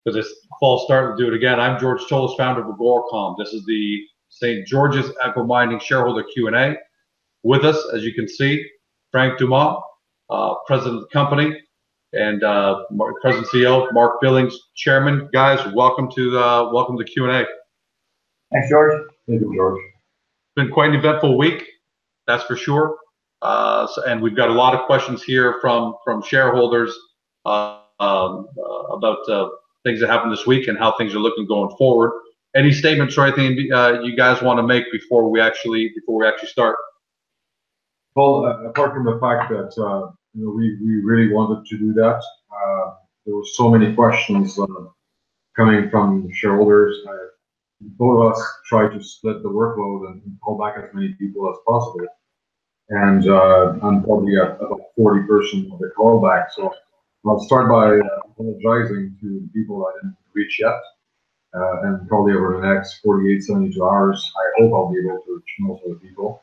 because it's false start to do it again. I'm George Cholos, founder of Agoracom. This is the St. George's Echo Mining shareholder Q&A. With us, as you can see, Frank Dumas, president of the company, and president CEO Mark Billings, chairman. Guys, welcome to the Q&A. Thanks, George. Thank you, George. It's been quite an eventful week, that's for sure. And we've got a lot of questions here from shareholders about things that happened this week and how things are looking going forward. Any statements or anything you guys want to make before we actually start? Well, apart from the fact that we really wanted to do that, there were so many questions coming from shareholders. Both of us tried to split the workload and call back as many people as possible. And I'm probably at about 40% of the callback. So I'll start by apologizing to people I didn't reach yet. And probably over the next 48, 72 hours, I hope I'll be able to reach most of the people.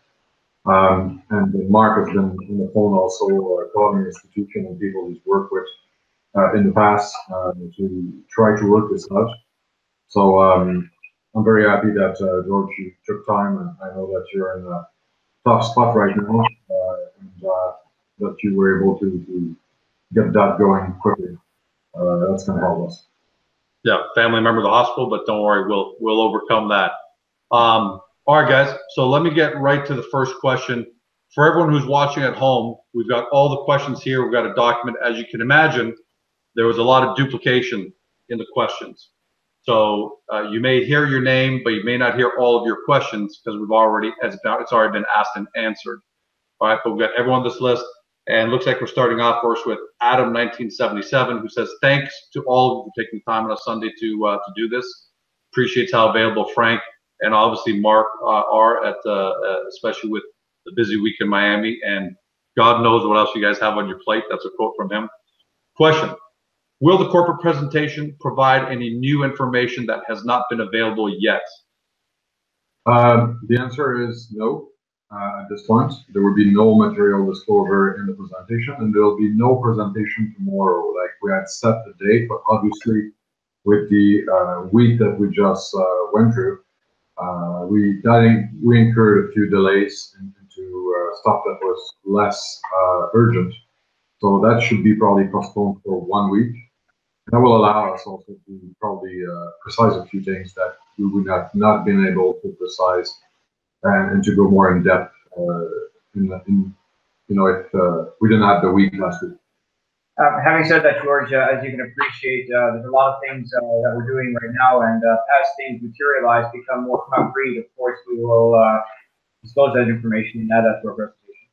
And Mark has been on the phone also calling the institution and people he's worked with in the past to try to work this out. So I'm very happy that, George, you took time, and I know that you're in a tough spot right now, and that you were able to get that going quickly. That's going to help us. Yeah, family member of the hospital, but don't worry, we'll overcome that. All right, guys, so let me get right to the first question. For everyone who's watching at home, we've got all the questions here. We've got a document. As you can imagine, there was a lot of duplication in the questions. So you may hear your name, but you may not hear all of your questions because it's already been asked and answered. All right, but we've got everyone on this list, and looks like we're starting off first with Adam 1977, who says, thanks to all of you for taking time on a Sunday to do this. Appreciates how available Frank and obviously Mark are at especially with the busy week in Miami, and God knows what else you guys have on your plate. That's a quote from him. Question: will the corporate presentation provide any new information that has not been available yet? The answer is no. At this point, there will be no material disclosure in the presentation, and there will be no presentation tomorrow. Like we had set the date, but obviously with the week that we just went through, we incurred a few delays into stuff that was less urgent. So that should be probably postponed for 1 week. That will allow us also to probably precise a few things that we would have not been able to precise and to go more in depth if we didn't have the week last week. Having said that, George, as you can appreciate, there's a lot of things that we're doing right now, and as things materialize, become more concrete, of course, we will disclose that information and add that to our presentation.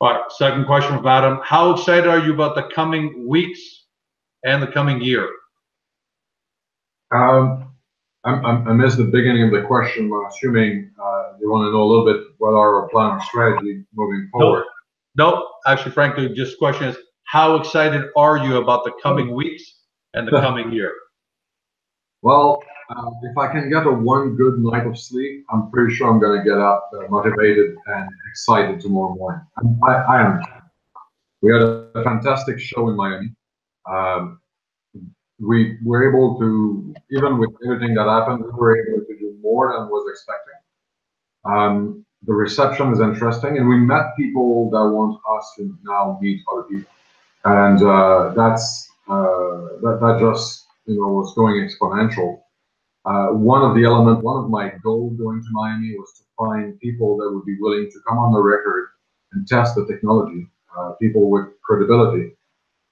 All right, second question from Adam. How excited are you about the coming weeks and the coming year? I missed the beginning of the question. I'm assuming you want to know a little bit what our plan or strategy moving forward. No, actually, frankly, just the question is, how excited are you about the coming weeks and the coming year? Well, if I can get one good night of sleep, I'm pretty sure I'm going to get up motivated and excited tomorrow morning. I am. We had a fantastic show in Miami. We were able to, even with everything that happened, we were able to do more than was expecting. The reception is interesting, and we met people that want us to now meet other people, and that just was going exponential. One of my goals going to Miami was to find people that would be willing to come on the record and test the technology, people with credibility.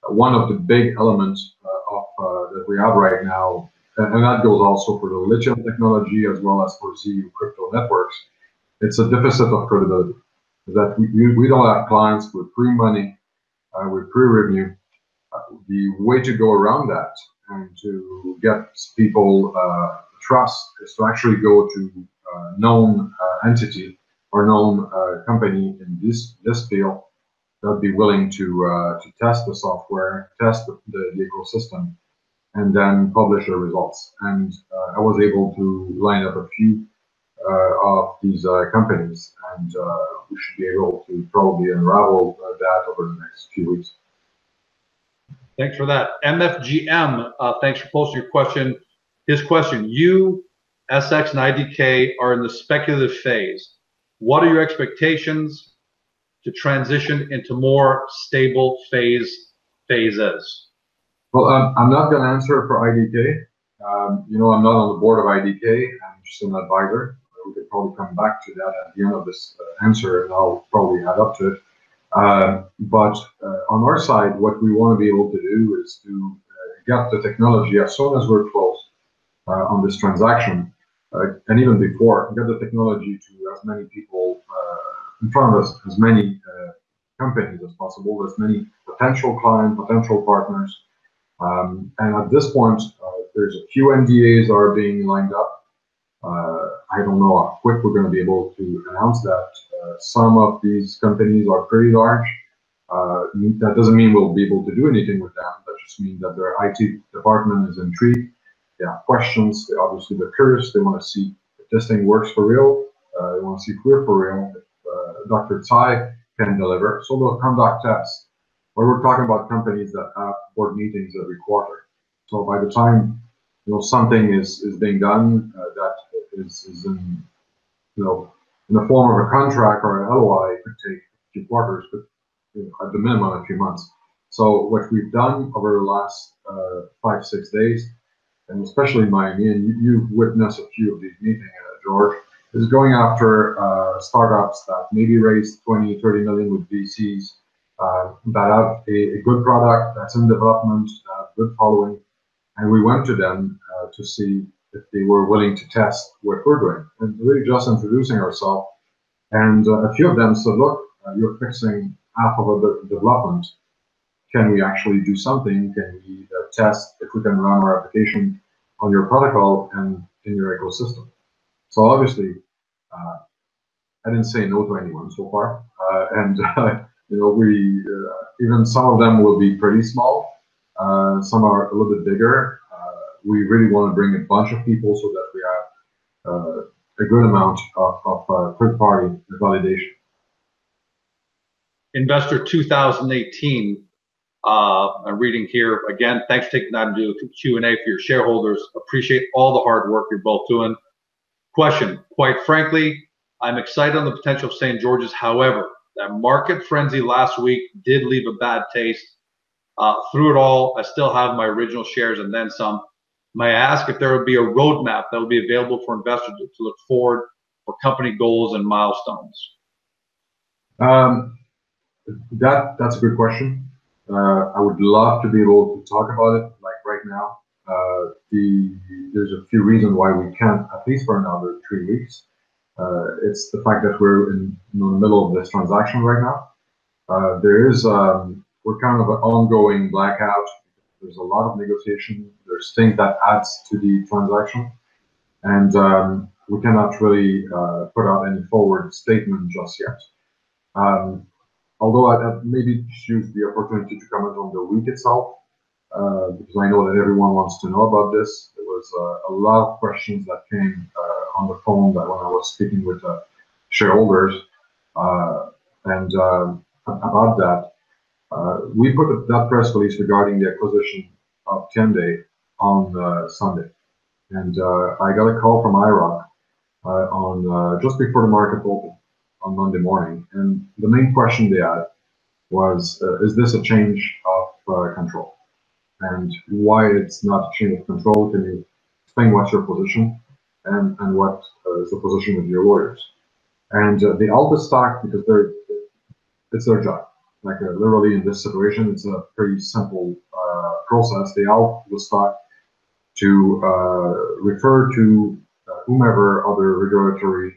One of the big elements that we have right now, and that goes also for the lithium technology as well as for ZU crypto networks, it's a deficit of credibility. That we don't have clients with free money, with free revenue. The way to go around that and to get people trust is to actually go to known entity or known company in this field that would be willing to test the software, test the ecosystem, and then publish the results. And I was able to line up a few of these companies, and we should be able to probably unravel that over the next few weeks. Thanks for that. MFGM, thanks for posting your question. His question, you, SX and IDK are in the speculative phase. What are your expectations to transition into more stable phases? Well, I'm not going to answer for IDK. You know, I'm not on the board of IDK. I'm just an advisor. We could probably come back to that at the end of this answer, and I'll probably add up to it. But on our side, what we want to be able to do is to get the technology as soon as we're close on this transaction, and even before, get the technology to as many people in front of us, as many companies as possible, as many potential clients, potential partners. And at this point, there's a few NDAs are being lined up. I don't know how quick we're going to be able to announce that. Some of these companies are pretty large. That doesn't mean we'll be able to do anything with them. That just means that their IT department is intrigued. They have questions. Obviously, they're curious. They want to see if this thing works for real. They want to see if we're for real. If Dr. Tsai can deliver. So they'll conduct tests. But we're talking about companies that have board meetings every quarter. So by the time something is being done that is in in the form of a contract or an LOI, it could take a few quarters, but at the minimum a few months. So what we've done over the last 5-6 days, and especially in Miami, and you've witnessed a few of these meetings, George, is going after startups that maybe raised 20, 30 million with VCs, that have a good product that's in development, that have good following, and we went to them to see if they were willing to test what we're doing, and really just introducing ourselves. And a few of them said, look, you're fixing half of the development. Can we actually do something? Can we test if we can run our application on your protocol and in your ecosystem? So obviously, I didn't say no to anyone so far. And we even some of them will be pretty small. Some are a little bit bigger. We really want to bring a bunch of people so that we have a good amount of third-party validation. Investor 2018, I'm reading here again. Thanks for taking time to do Q&A for your shareholders. Appreciate all the hard work you're both doing. Question: quite frankly, I'm excited on the potential of St. George's. However, that market frenzy last week did leave a bad taste. Through it all, I still have my original shares and then some. May I ask if there would be a roadmap that would be available for investors to look forward for company goals and milestones? That's a good question. I would love to be able to talk about it like right now. There's a few reasons why we can't, at least for another 3 weeks. It's the fact that we're in the middle of this transaction right now. We're kind of an ongoing blackout. There's a lot of negotiation. There's things that adds to the transaction, and we cannot really put out any forward statement just yet. Although I maybe choose the opportunity to comment on the week itself, because I know that everyone wants to know about this. There was a lot of questions that came on the phone that when I was speaking with shareholders, and about that. We put that press release regarding the acquisition of Kende on Sunday, and I got a call from IROC on just before the market opened on Monday morning, and the main question they had was, is this a change of control? And why it's not a change of control? Can you explain what's your position and what is the position of your lawyers? And the Alta stock, because it's their job. Like literally in this situation, it's a pretty simple process. They out the stock to refer to whomever other regulatory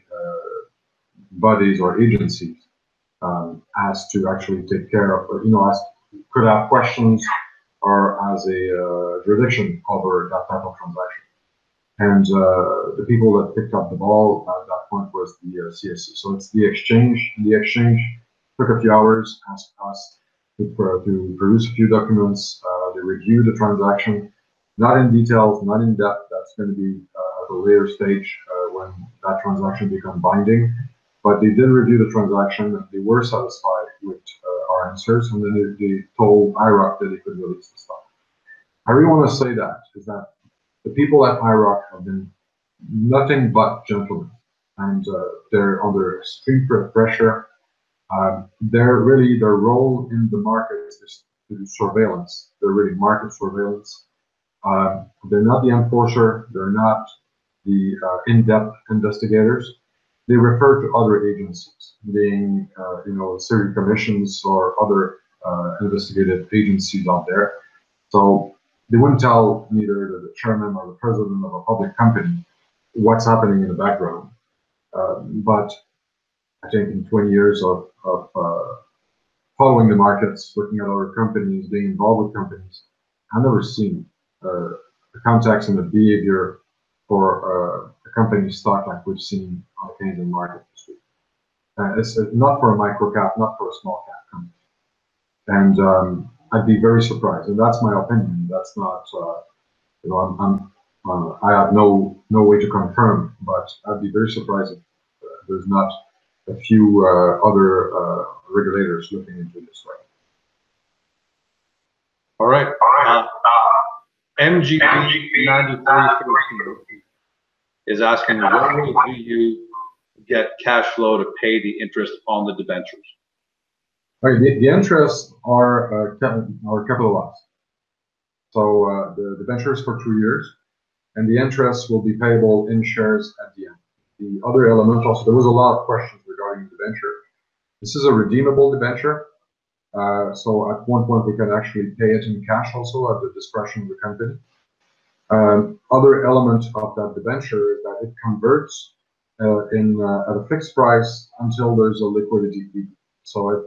bodies or agencies as to actually take care of, as could have questions or as a jurisdiction over that type of transaction. And the people that picked up the ball at that point was the CSC. So it's the exchange. The exchange took a few hours, asked us to produce a few documents. They reviewed the transaction, not in details, not in depth. That's going to be at a later stage when that transaction becomes binding. But they did review the transaction, and they were satisfied with our our answers, and then they told IROC that they could release the stock. I really want to say that is that the people at IROC have been nothing but gentlemen, and they're under extreme pressure. Their role in the market is to do surveillance. They're really market surveillance. They're not the enforcer. They're not the in-depth investigators. They refer to other agencies, being city commissions or other investigative agencies out there. So they wouldn't tell neither the chairman or the president of a public company what's happening in the background. But I think in 20 years of following the markets, looking at other companies, being involved with companies, I've never seen the context and the behavior for a company stock like we've seen on the Canadian market this week. It's not for a micro cap, not for a small cap company. And I'd be very surprised, and that's my opinion. That's not, I have no way to confirm, but I'd be very surprised if there's not a few other regulators looking into this right. All right. MGP 9313 is asking, when will you get cash flow to pay the interest on the debentures? Okay, the interests are capitalized. So the debentures for 2 years, and the interest will be payable in shares at the end. The other element also, there was a lot of questions regarding the debenture. This is a redeemable debenture. So at one point we can actually pay it in cash also at the discretion of the company. Other element of that debenture is that it converts at a fixed price until there's a liquidity peak. So if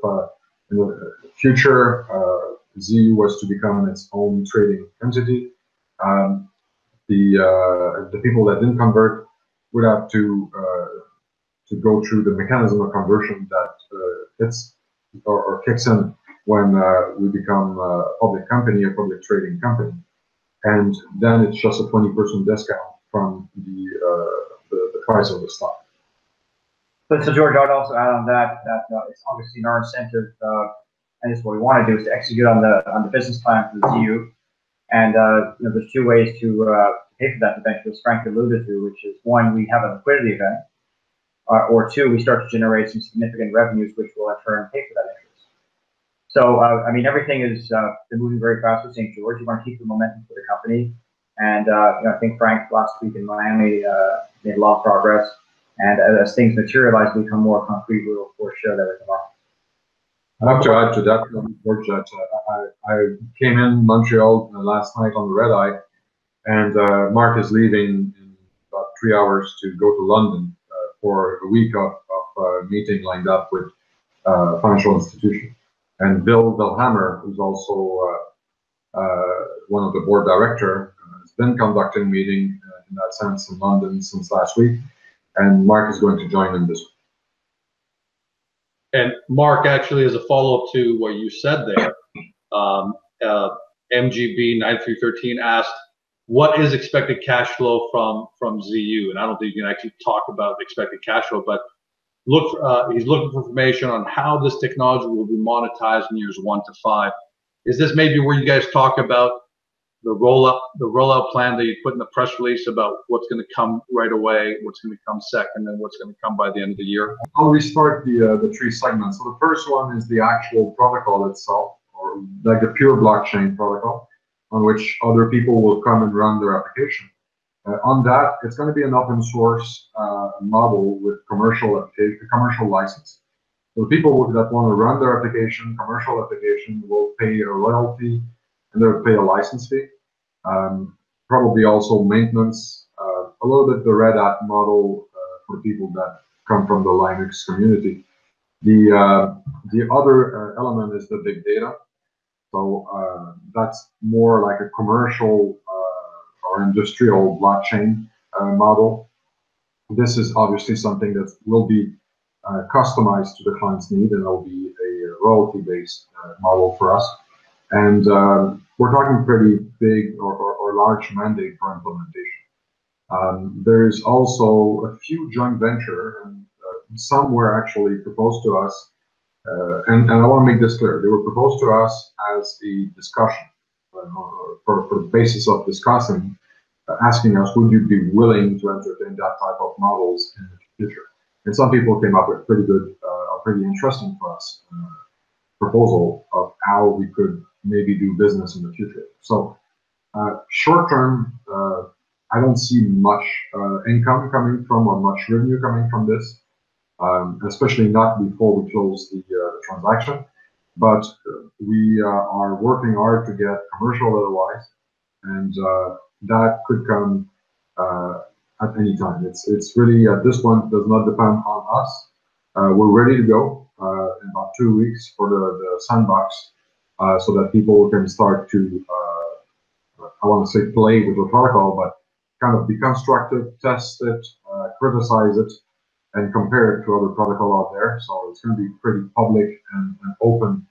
in the future ZU was to become its own trading entity, the people that didn't convert would have to go through the mechanism of conversion that hits or kicks in when we become a public company, a public trading company, and then it's just a 20% discount from the price of the stock. So George, I would also add on that it's obviously in our incentive, and it's what we want to do is to execute on the business plan for the ZU, and there's two ways to pay for that debenture, as Frank alluded to, which is one, we have a liquidity event, or two, we start to generate some significant revenues, which will in turn pay for that interest. So, I mean, everything is been moving very fast with St. George. We want to keep the momentum for the company. And, I think Frank last week in Miami made a lot of progress. And as things materialize, become more concrete, we will of course share that with the market. I'd like to add to that, George, that I came in Montreal last night on the red eye, and Mark is leaving in about 3 hours to go to London for a week of meeting lined up with financial institutions. And Bill Vilhammer, who's also one of the board director, has been conducting meeting in that sense in London since last week, and Mark is going to join him this week. And Mark, actually, as a follow-up to what you said there, MGB 9313 asked, what is expected cash flow from ZU? And I don't think you can actually talk about expected cash flow, but he's looking for information on how this technology will be monetized in years 1 to 5. Is this maybe where you guys talk about the rollout plan that you put in the press release about what's going to come right away, what's going to come second, and what's going to come by the end of the year? I'll restart the three segments. So the first one is the actual protocol itself, or like the pure blockchain protocol, on which other people will come and run their application. On that, it's going to be an open source model with commercial license. So the people that want to run their application, commercial application, will pay a royalty and they'll pay a license fee. Probably also maintenance, a little bit the Red Hat model for people that come from the Linux community. The other element is the big data. So that's more like a commercial or industrial blockchain model. This is obviously something that will be customized to the client's need, and it'll be a royalty-based model for us. And we're talking pretty big or large mandate for implementation. There's also a few joint venture, and some were actually proposed to us and I want to make this clear. They were proposed to us as a discussion, for the basis of discussing, asking us, would you be willing to entertain that type of models in the future? And some people came up with pretty good, pretty interesting for us proposal of how we could maybe do business in the future. So short term, I don't see much income coming from or much revenue coming from this, especially not before we close the transaction. But we are working hard to get commercial otherwise, and that could come at any time. It's really, at this point, does not depend on us. We're ready to go in about 2 weeks for the sandbox, so that people can start to, I want to say play with the protocol, but kind of deconstruct it, test it, criticize it, and compare it to other protocol out there. So it's going to be pretty public and open.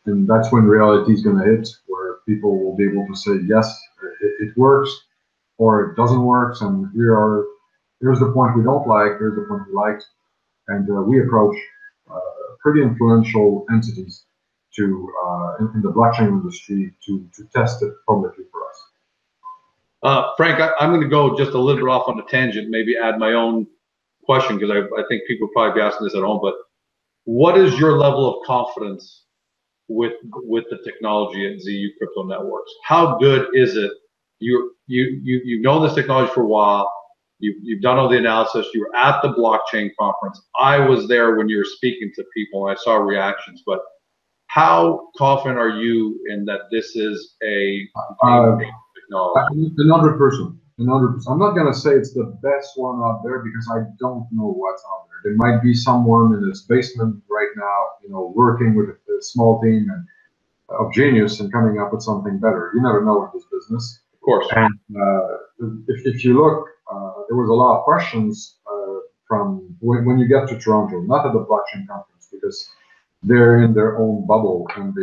And that's when reality is going to hit, where people will be able to say, yes, it works, or it doesn't work, and here's the point we don't like, here's the point we like. And we approach pretty influential entities to in the blockchain industry to test it publicly for us. Frank, I'm going to go just a little bit off on a tangent, maybe add my own question, because I think people will probably be asking this at home, but what is your level of confidence with the technology at ZU Crypto Networks? How good is it? You've known this technology for a while. You've done all the analysis. You were at the blockchain conference. I was there when you were speaking to people, and I saw reactions. But how confident are you in that this is a technology? 100%. I'm not going to say it's the best one out there, because I don't know what's out there. There might be someone in his basement right now, working with a small team of genius and coming up with something better. You never know in this business. Of course. And if you look, there was a lot of questions from when you get to Toronto, not at the blockchain conference, because they're in their own bubble and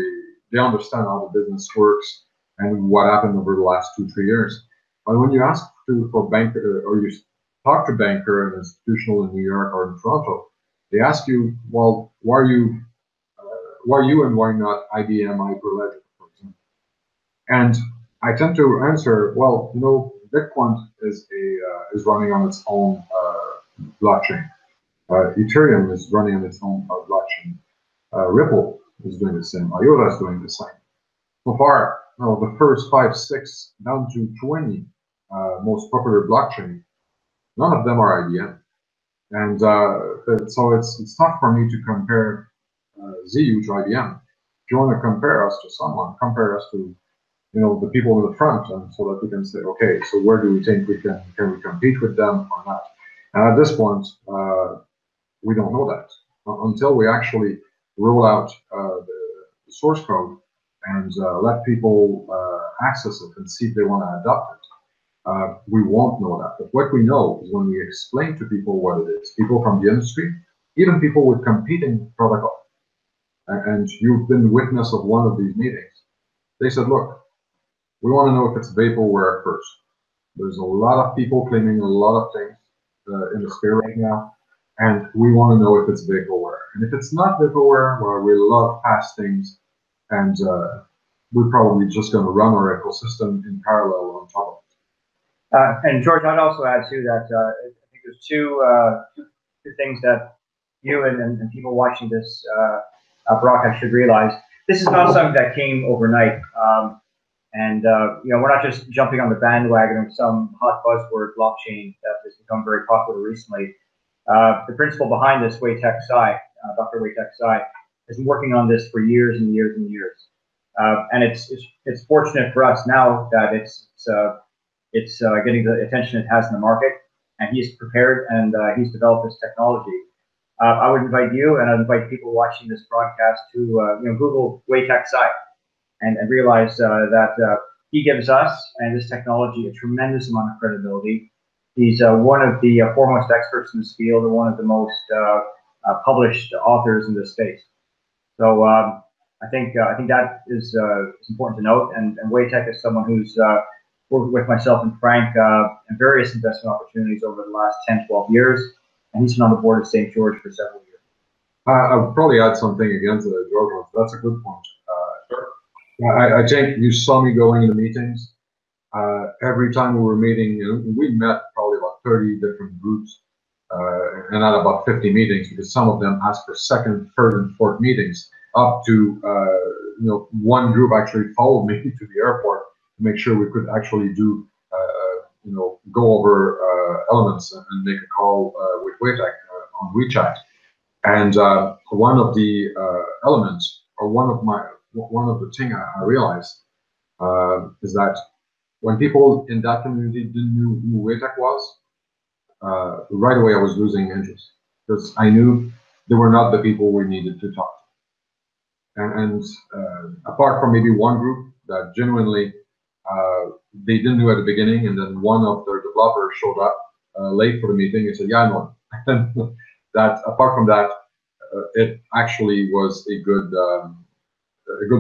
they understand how the business works and what happened over the last 2-3 years. But when you ask for banker, or you talk to banker and institutional in New York or in Toronto, they ask you, well, why are you and why not IBM Hyperledger, for example? And I tend to answer, well, Bitcoin is running on its own blockchain. Ethereum is running on its own blockchain. Ripple is doing the same. IOTA is doing the same. So far, the first 5, 6, down to 20 most popular blockchain, none of them are IBM. And so it's tough for me to compare ZU to IBM. If you want to compare us to someone, compare us to the people in the front, and so that we can say, okay, so where do we think we can we compete with them or not? And at this point, we don't know that until we actually roll out the source code and let people access it and see if they want to adopt it. We won't know that. But what we know is when we explain to people what it is, people from the industry, even people with competing protocols, and you've been witness of one of these meetings, they said, look, we want to know if it's vaporware first. There's a lot of people claiming a lot of things in the sphere right now, and we want to know if it's vaporware. And if it's not vaporware, well, we love past things, and we're probably just going to run our ecosystem in parallel on top of it. And George, I'd also add too that I think there's two things that you and people watching this broadcast should realize. This is not something that came overnight. We're not just jumping on the bandwagon of some hot buzzword blockchain that has become very popular recently. The principal behind this, Wei-Tek Tsai, Dr. Wei-Tek Tsai, has been working on this for years and years and years. And it's fortunate for us now that it's getting the attention it has in the market, and he's prepared and he's developed this technology. I would invite you, and I'd invite people watching this broadcast to Google Wei-Tek Tsai and realize that he gives us and this technology a tremendous amount of credibility. He's one of the foremost experts in this field and one of the most published authors in this space. So I think that is important to note. And Wei-Tek is someone who's worked with myself and Frank in various investment opportunities over the last 10, 12 years. And he's been on the board of St. George for several years. I would probably add something again to that, George. That's a good point. I think you saw me going into meetings. Every time we were meeting, we met probably about 30 different groups and had about 50 meetings, because some of them asked for second, third, and fourth meetings, up to one group actually followed me to the airport to make sure we could actually do go over elements and make a call with WATEC on WeChat. And one of the elements, or one of the things I realized is that when people in that community didn't know who WATEC was, right away I was losing interest, because I knew they were not the people we needed to talk to. And apart from maybe one group that genuinely they didn't know at the beginning, and then one of their developers showed up late for the meeting and said, "Yeah, I know." That apart from that, it actually was a good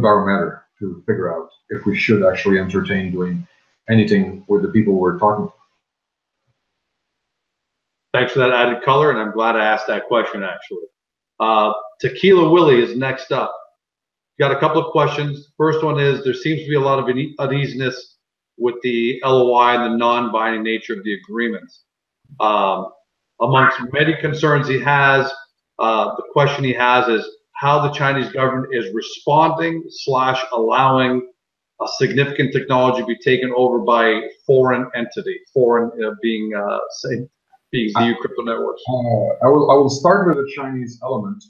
barometer to figure out if we should actually entertain doing anything with the people we're talking to. Thanks for that added color, and I'm glad I asked that question, actually. Tequila Willie is next up. Got a couple of questions. First one is, there seems to be a lot of uneasiness with the LOI and the non-binding nature of the agreements. Amongst many concerns he has, the question he has is how the Chinese government is responding / allowing a significant technology be taken over by foreign entity, foreign being the crypto networks. I will start with the Chinese element.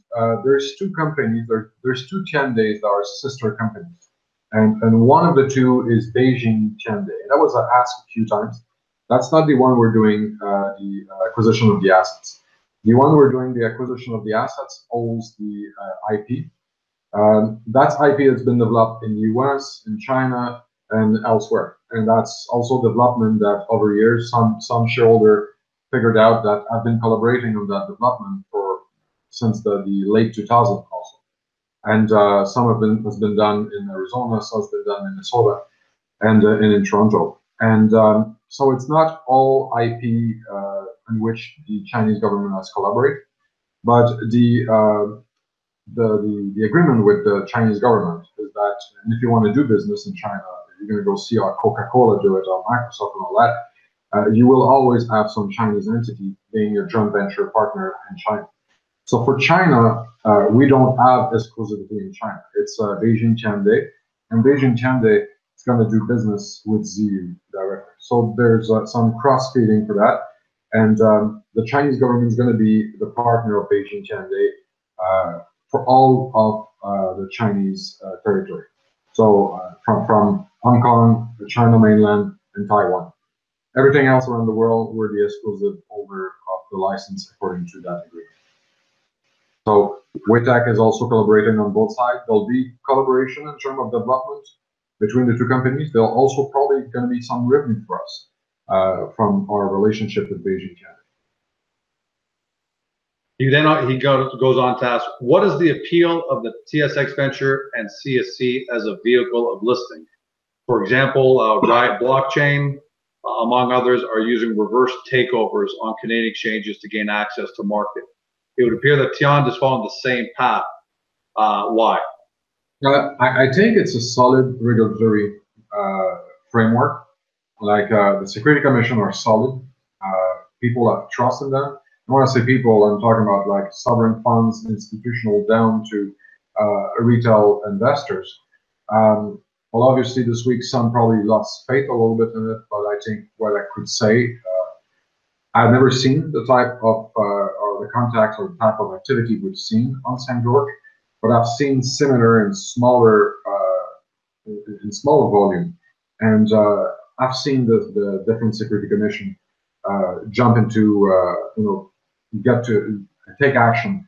There's two companies. There's two Tiandays that are sister companies, and one of the two is Beijing Tianday. That was asked a few times. That's not the one we're doing the acquisition of the assets. The one we're doing the acquisition of the assets owns the IP. That's IP that's been developed in the US, in China, and elsewhere. And that's also development that over years some shareholder figured out that I've been collaborating on that development since the late 2000s also. And some of it has been done in Arizona, some has been done in Minnesota, and in Toronto. And so it's not all IP in which the Chinese government has collaborated, but the agreement with the Chinese government is that, and if you want to do business in China, you're going to go see our Coca-Cola do it, or Microsoft and all that, you will always have some Chinese entity being your joint venture partner in China. So for China, we don't have exclusivity in China. It's Beijing Tianday, and Beijing Tianday is going to do business with ZU directly. So there's some cross-feeding for that. And the Chinese government is going to be the partner of Beijing Tianday for all of the Chinese territory. So from Hong Kong, the China mainland, and Taiwan. Everything else around the world, we're the exclusive holder of the license according to that agreement. So WATEC is also collaborating on both sides. There'll be collaboration in terms of development between the two companies. There'll also probably going to be some revenue for us from our relationship with Beijing Tianday. He goes on to ask, what is the appeal of the TSX Venture and CSC as a vehicle of listing? For example, Riot Blockchain, among others, are using reverse takeovers on Canadian exchanges to gain access to market. It would appear that Tian is following the same path. Why? I think it's a solid regulatory framework. Like the Security Commission are solid. People have trust in them. When I say people, I'm talking about like sovereign funds, institutional, down to retail investors. Well, obviously this week some probably lost faith a little bit in it, but I think what I could say, I've never seen the type of or the contacts or the type of activity we've seen on St. George, but I've seen similar in smaller volume, and I've seen the different Security Commission jump into get to take action,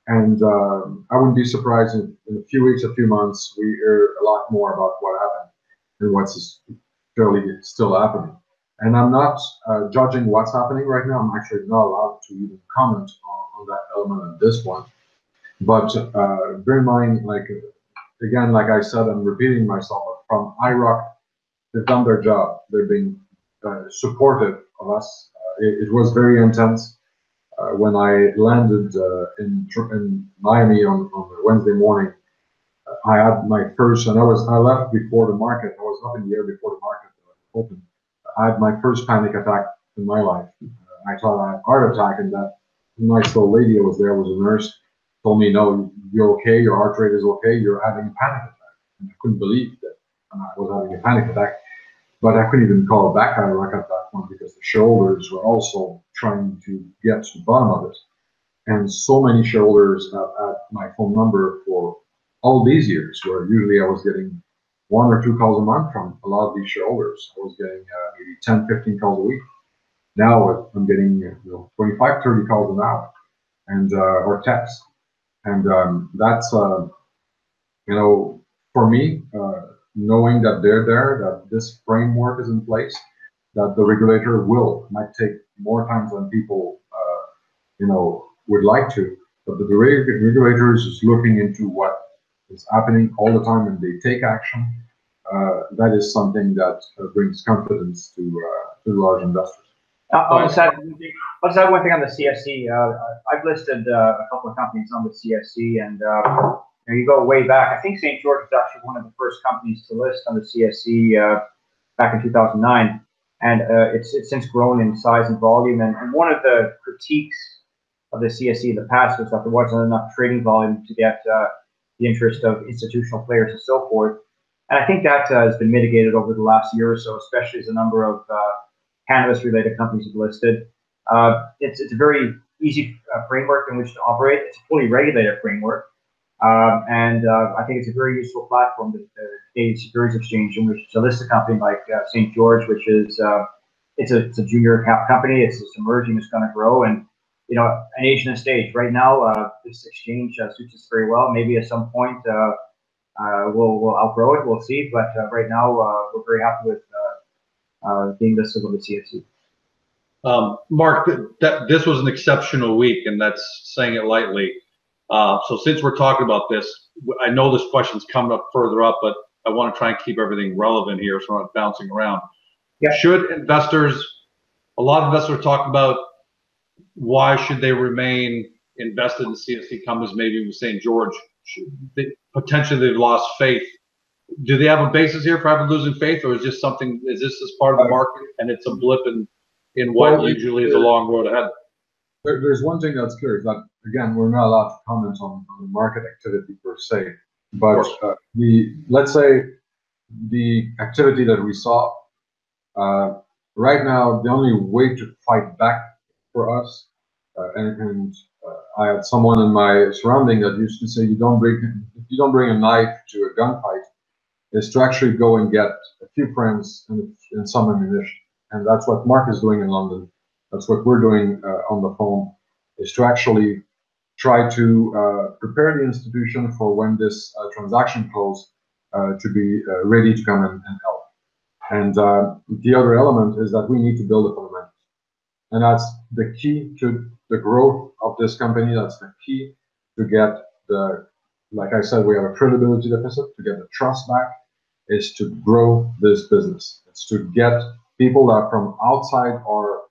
and I wouldn't be surprised in a few weeks, a few months, we hear a lot more about what happened and what's fairly still happening. And I'm not judging what's happening right now. I'm actually not allowed to even comment on that element at this point. But bear in mind, like again, like I said, I'm repeating myself. But from IROC, they've done their job. They've been supportive of us. It was very intense. when I landed in Miami on Wednesday morning, I had my first, and I left before the market. I was up in the air before the market opened. I had my first panic attack in my life. I thought I had a heart attack, and that nice little lady that was there was a nurse. Told me, "No, you're okay. Your heart rate is okay. You're having a panic attack." And I couldn't believe that I was having a panic attack. But I couldn't even call it back at that point because the shareholders were also trying to get to the bottom of it. And so many shareholders have had my phone number for all these years, where usually I was getting 1 or 2 calls a month from a lot of these shareholders. I was getting maybe 10, 15 calls a week. Now I'm getting 25, 30 calls an hour, and or texts. And that's, for me, knowing that they're there, that this framework is in place, that the regulator might take more time than people, would like to, but the regulator is just looking into what is happening all the time, and they take action. That is something that brings confidence to large investors. I'll just add one thing on the CSE. I've listed a couple of companies on the CSE, and you go way back. I think St. George was actually one of the first companies to list on the CSE back in 2009, and it's since grown in size and volume. And one of the critiques of the CSE in the past was that there wasn't enough trading volume to get the interest of institutional players and so forth. And I think that has been mitigated over the last year or so, especially as a number of cannabis-related companies have listed. It's a very easy framework in which to operate. It's a fully regulated framework. And I think it's a very useful platform, the Canadian Securities Exchange, in which to list a company like St. George, which is it's a junior cap company. It's emerging. It's going to grow, and an age and a stage. Right now, this exchange suits us very well. Maybe at some point we'll outgrow it. We'll see. But right now, we're very happy with being listed on the CSE. Mark, this was an exceptional week, and that's saying it lightly. So since we're talking about this, I know this question's coming up further up, but I want to try and keep everything relevant here so I'm not bouncing around. Yeah. Should investors, a lot of investors are talking about why should they remain invested in CSE companies, maybe with St. George? Potentially they've lost faith. Do they have a basis here for having losing faith, or is this part of the market and it's a blip in what usually is a long road ahead? There's one thing that's clear, is that, again, we're not allowed to comment on the market activity per se, but let's say the activity that we saw, right now, the only way to fight back for us, and I had someone in my surrounding that used to say, if you don't bring a knife to a gunfight, is to actually go and get a few friends and some ammunition. And that's what Mark is doing in London. That's what we're doing on the phone, is to actually try to prepare the institution for when this transaction closes to be ready to come and help. And the other element is that we need to build a fundamentals. And that's the key to the growth of this company. That's the key to get like I said, we have a credibility deficit. To get the trust back is to grow this business. It's to get people that are from outside our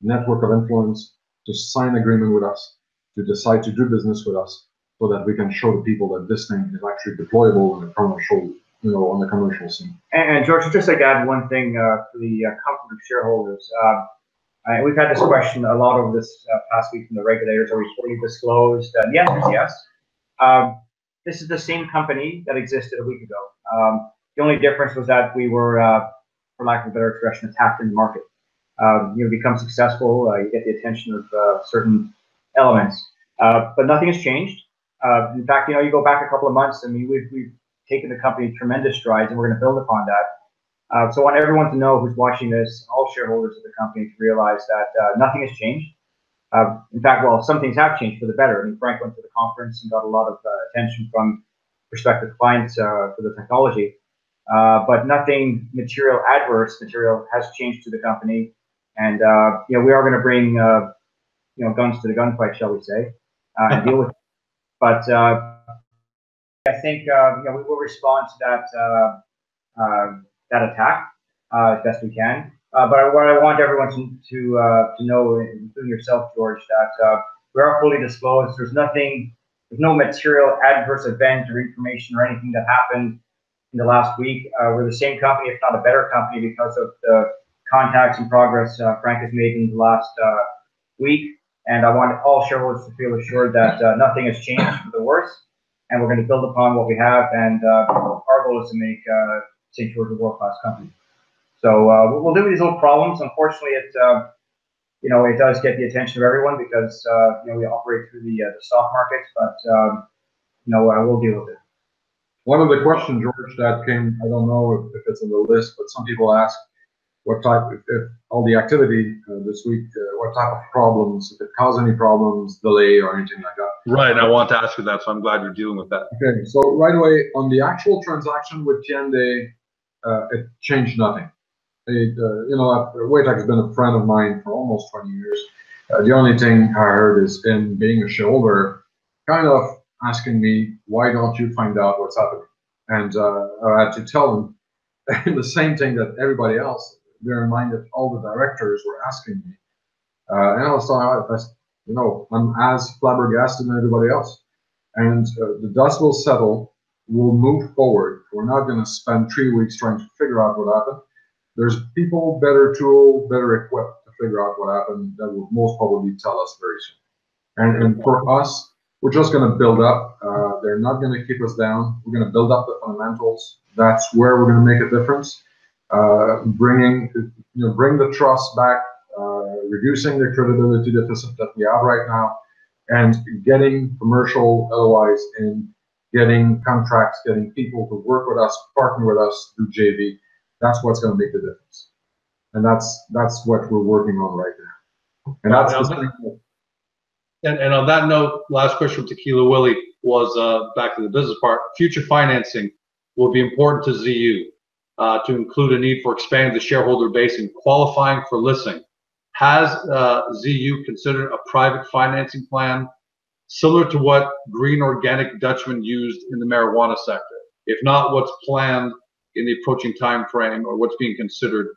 network of influence to sign agreement with us, to decide to do business with us, so that we can show the people that this thing is actually deployable in the commercial, on the commercial scene. And George, just like add one thing for the comfort of shareholders. We've had this question a lot over this past week from the regulators. Are we fully disclosed? The answer is yes. This is the same company that existed a week ago. The only difference was that we were, for lack of a better expression, attacked in the market. Become successful, you get the attention of certain elements, but nothing has changed. In fact, you go back a couple of months, I mean, we've taken the company tremendous strides, and we're going to build upon that. So I want everyone to know who's watching this, all shareholders of the company, to realize that nothing has changed. In fact, well, some things have changed for the better. I mean, Frank went to the conference and got a lot of attention from prospective clients for the technology, but nothing adverse material has changed to the company. And we are going to bring guns to the gunfight, shall we say, and deal with it. But I think we will respond to that attack as best we can. But what I want everyone to know, including yourself, George, that we are fully disclosed. There's no material adverse event or information or anything that happened in the last week. We're the same company, if not a better company, because of the contacts and progress Frank has made in the last week. And I want all shareholders to feel assured that nothing has changed for the worse, and we're going to build upon what we have. And our goal is to make St. George a world-class company. So we'll deal with these little problems. Unfortunately, it does get the attention of everyone because we operate through the stock markets. But we'll deal with it. One of the questions, George, that came, I don't know if it's on the list, but some people ask what type, if all the activity this week, what type of problems, if it caused any problems, delay, or anything like that. Right, I want to ask you that, so I'm glad you're dealing with that. Okay, so right away, on the actual transaction with Tiende, it changed nothing. Waytech has been a friend of mine for almost 20 years. The only thing I heard is in being a shareholder, kind of asking me, why don't you find out what's happening? And I had to tell them the same thing that everybody else. Bear in mind that all the directors were asking me. And I was telling I'm as flabbergasted as everybody else. And the dust will settle, we'll move forward. We're not going to spend 3 weeks trying to figure out what happened. There's people better tooled, better equipped to figure out what happened that will most probably tell us very soon. And for us, we're just going to build up. They're not going to keep us down. We're going to build up the fundamentals. That's where we're going to make a difference. Bring the trust back, reducing the credibility deficit that we have right now, and getting commercial LOIs in, getting contracts, getting people to work with us, partner with us through JV. That's what's going to make the difference, and that's what we're working on right now. And that's the thing. And on that note, last question from Tequila Willie was back to the business part. Future financing will be important to ZU to include a need for expanding the shareholder base and qualifying for listing. Has ZU considered a private financing plan similar to what Green Organic Dutchman used in the marijuana sector? If not, what's planned in the approaching time frame, or what's being considered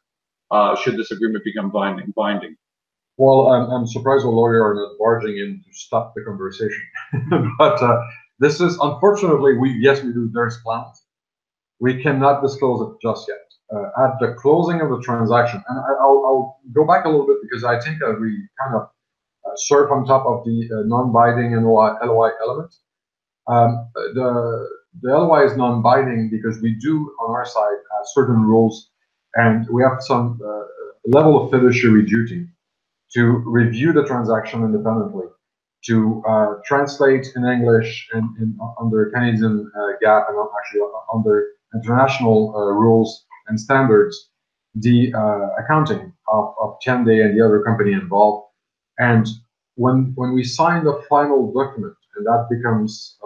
should this agreement become binding? Well, I'm surprised the lawyer are not barging in to stop the conversation. But this is, unfortunately, yes, we do. There's plans. We cannot disclose it just yet. At the closing of the transaction, and I'll go back a little bit because I think that we kind of surf on top of the non-binding LOI element. The LOI is non-binding because we do, on our side, certain rules, and we have some level of fiduciary duty to review the transaction independently, to translate in English and under Canadian GAAP and actually under international rules and standards, the accounting of Tiende and the other company involved. And when we sign the final document, and that becomes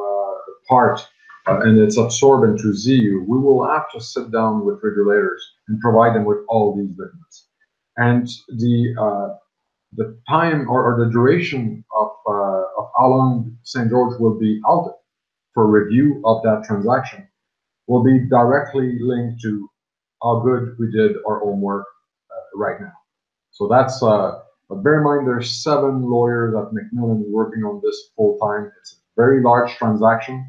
part and it's absorbed into ZU, we will have to sit down with regulators and provide them with all these documents. And the time or the duration of how long St. George will be out for review of that transaction will be directly linked to how good we did our homework right now. So that's, but bear in mind there's 7 lawyers at Macmillan working on this full time. It's a very large transaction,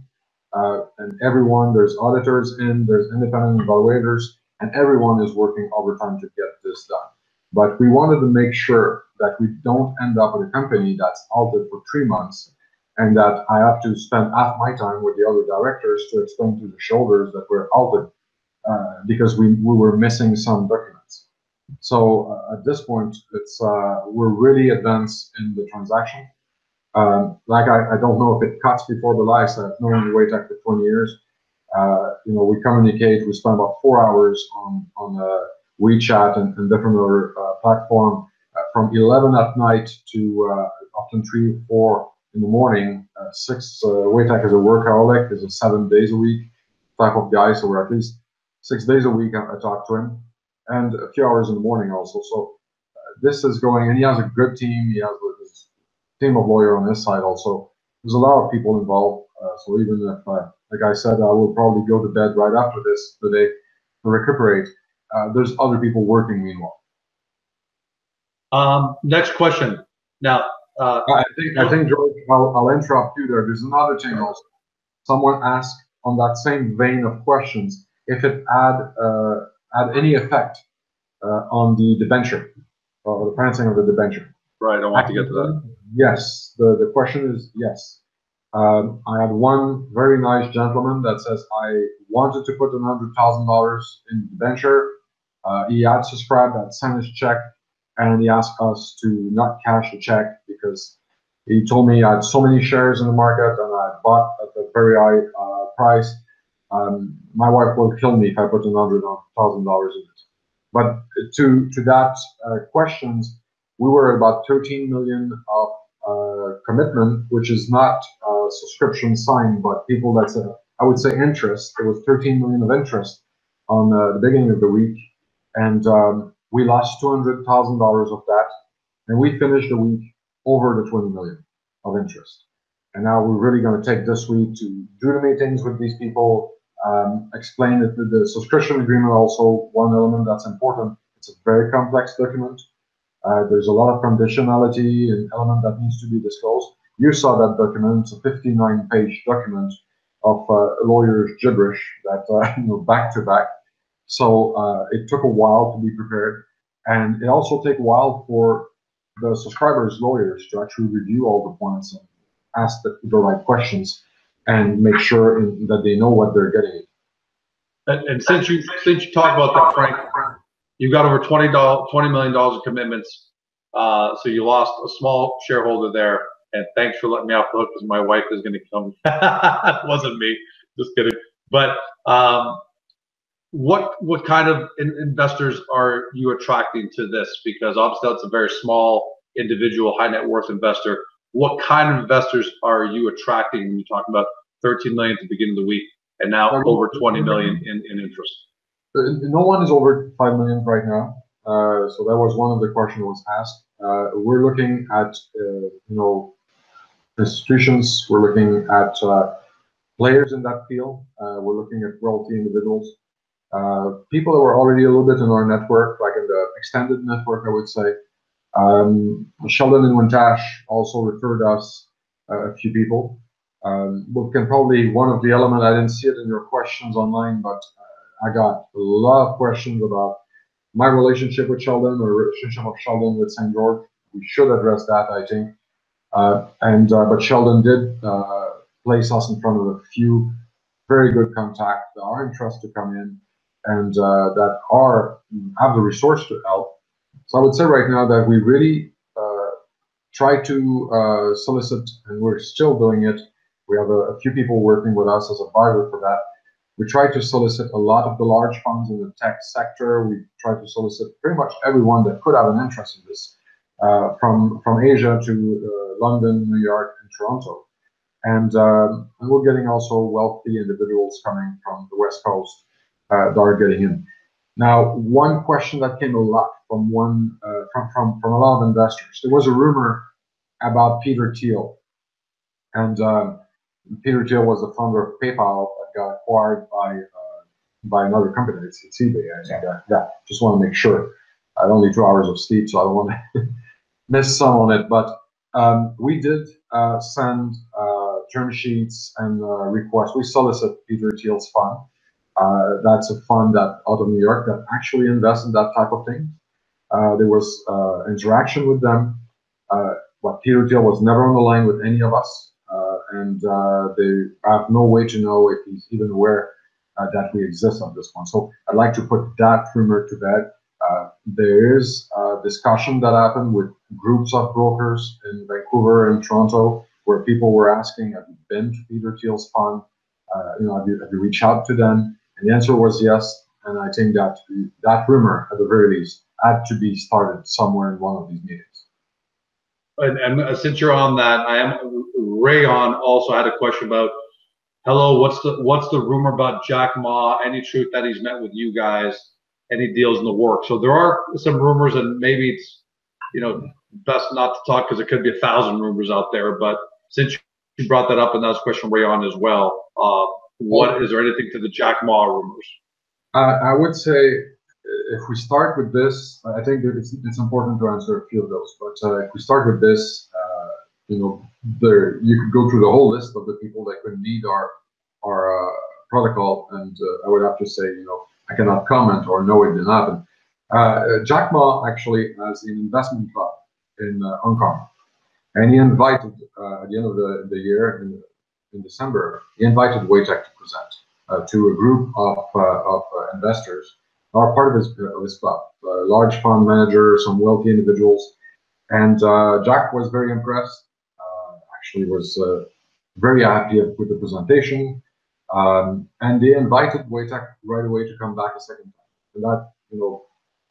and there's auditors in, there's independent evaluators, and everyone is working overtime to get this done. But we wanted to make sure that we don't end up with a company that's halted for 3 months and that I have to spend half my time with the other directors to explain to the shareholders that we're halted because we were missing some documents. So at this point, we're really advanced in the transaction. I don't know if it cuts before the lights. I've known Waytech for 20 years. We communicate. We spend about 4 hours on WeChat and different other platform from 11 at night to often 3 or 4 in the morning. Waytech is a workaholic, is a 7 days a week type of guy, so we're at least 6 days a week I talk to him, and a few hours in the morning also. So this is going, and he has a good team. He has his team of lawyers on his side also. There's a lot of people involved. So even if, like I said, I will probably go to bed right after this today to recuperate. There's other people working meanwhile. Next question. Now, I think George, I'll interrupt you there. There's another thing also. Someone asked on that same vein of questions if it had any effect on the debenture or the financing of the debenture. Right, I want to get to that. Yes, the question is yes. I had one very nice gentleman that says I wanted to put $100,000 in the debenture. He had subscribed, had sent his check, and he asked us to not cash the check because he told me I had so many shares in the market and I bought at a very high price. My wife will kill me if I put $100,000 in it. But to that questions, we were about 13 million of commitment, which is not subscription signed, but people that's I would say interest. There was 13 million of interest on the beginning of the week, and we lost $200,000 of that, and we finished the week over the 20 million of interest. And now we're really going to take this week to do the meetings with these people, explain that the subscription agreement also one element that's important. It's a very complex document. There's a lot of conditionality and element that needs to be disclosed. You saw that document. It's a 59-page document of lawyers' gibberish that back to back. So it took a while to be prepared, and it also took a while for the subscribers' lawyers to actually review all the points and ask the right questions and make sure that they know what they're getting. And since you talked about that, Frank, you got over $20 million of commitments. So you lost a small shareholder there. And thanks for letting me off the hook because my wife is going to come. It wasn't me, just kidding. But what kind of investors are you attracting to this? Because obviously that's a very small individual, high net worth investor. What kind of investors are you attracting when you talk about 13 million at the beginning of the week and now over 20 million in interest? No one is over 5 million right now. So that was one of the questions was asked. We're looking at institutions. We're looking at players in that field. We're looking at wealthy individuals, people that were already a little bit in our network, like in the extended network, I would say. Sheldon and Wintash also referred us a few people. We can probably, one of the elements, I didn't see it in your questions online, but I got a lot of questions about my relationship with Sheldon or the relationship of Sheldon with St. George. We should address that, I think. But Sheldon did place us in front of a few very good contacts that are interested to come in and that have the resource to help. So I would say right now that we really try to solicit, and we're still doing it. We have a few people working with us as advisor for that. We try to solicit a lot of the large funds in the tech sector. We try to solicit pretty much everyone that could have an interest in this, from Asia to London, New York, and Toronto. And we're getting also wealthy individuals coming from the West Coast that are getting in. Now, one question that came a lot from from a lot of investors. There was a rumor about Peter Thiel, and Peter Thiel was the founder of PayPal that got acquired by another company. It's eBay. I think. Yeah, just want to make sure. I had only 2 hours of sleep, so I don't want to miss some on it. But we did send term sheets and requests. We solicit Peter Thiel's fund. That's a fund that out of New York that actually invests in that type of thing. There was interaction with them, but Peter Thiel was never on the line with any of us, and they have no way to know if he's even aware that we exist at this point. So I'd like to put that rumor to bed. There is a discussion that happened with groups of brokers in Vancouver and Toronto where people were asking, have you been to Peter Thiel's fund? Have you reached out to them? And the answer was yes. And I think that that rumor, at the very least, had to be started somewhere in one of these meetings. And since you're on that, Rayon also had a question about, hello, what's the rumor about Jack Ma? Any truth that he's met with you guys? Any deals in the works? So there are some rumors, and maybe it's best not to talk because it could be 1,000 rumors out there. But since you brought that up, and that was a question Rayon as well, is there anything to the Jack Ma rumors? I would say if we start with this, I think that it's important to answer a few of those. But if we start with this, you could go through the whole list of the people that could need our protocol, and I would have to say, I cannot comment or no, it didn't happen. Jack Ma actually has an investment club in Hong Kong, and he invited at the end of the year in December, he invited Waytech to present to a group of investors who are part of his club, large fund managers, some wealthy individuals, and Jack was very impressed. Actually, was very happy with the presentation, and they invited Waytech right away to come back a second time, and that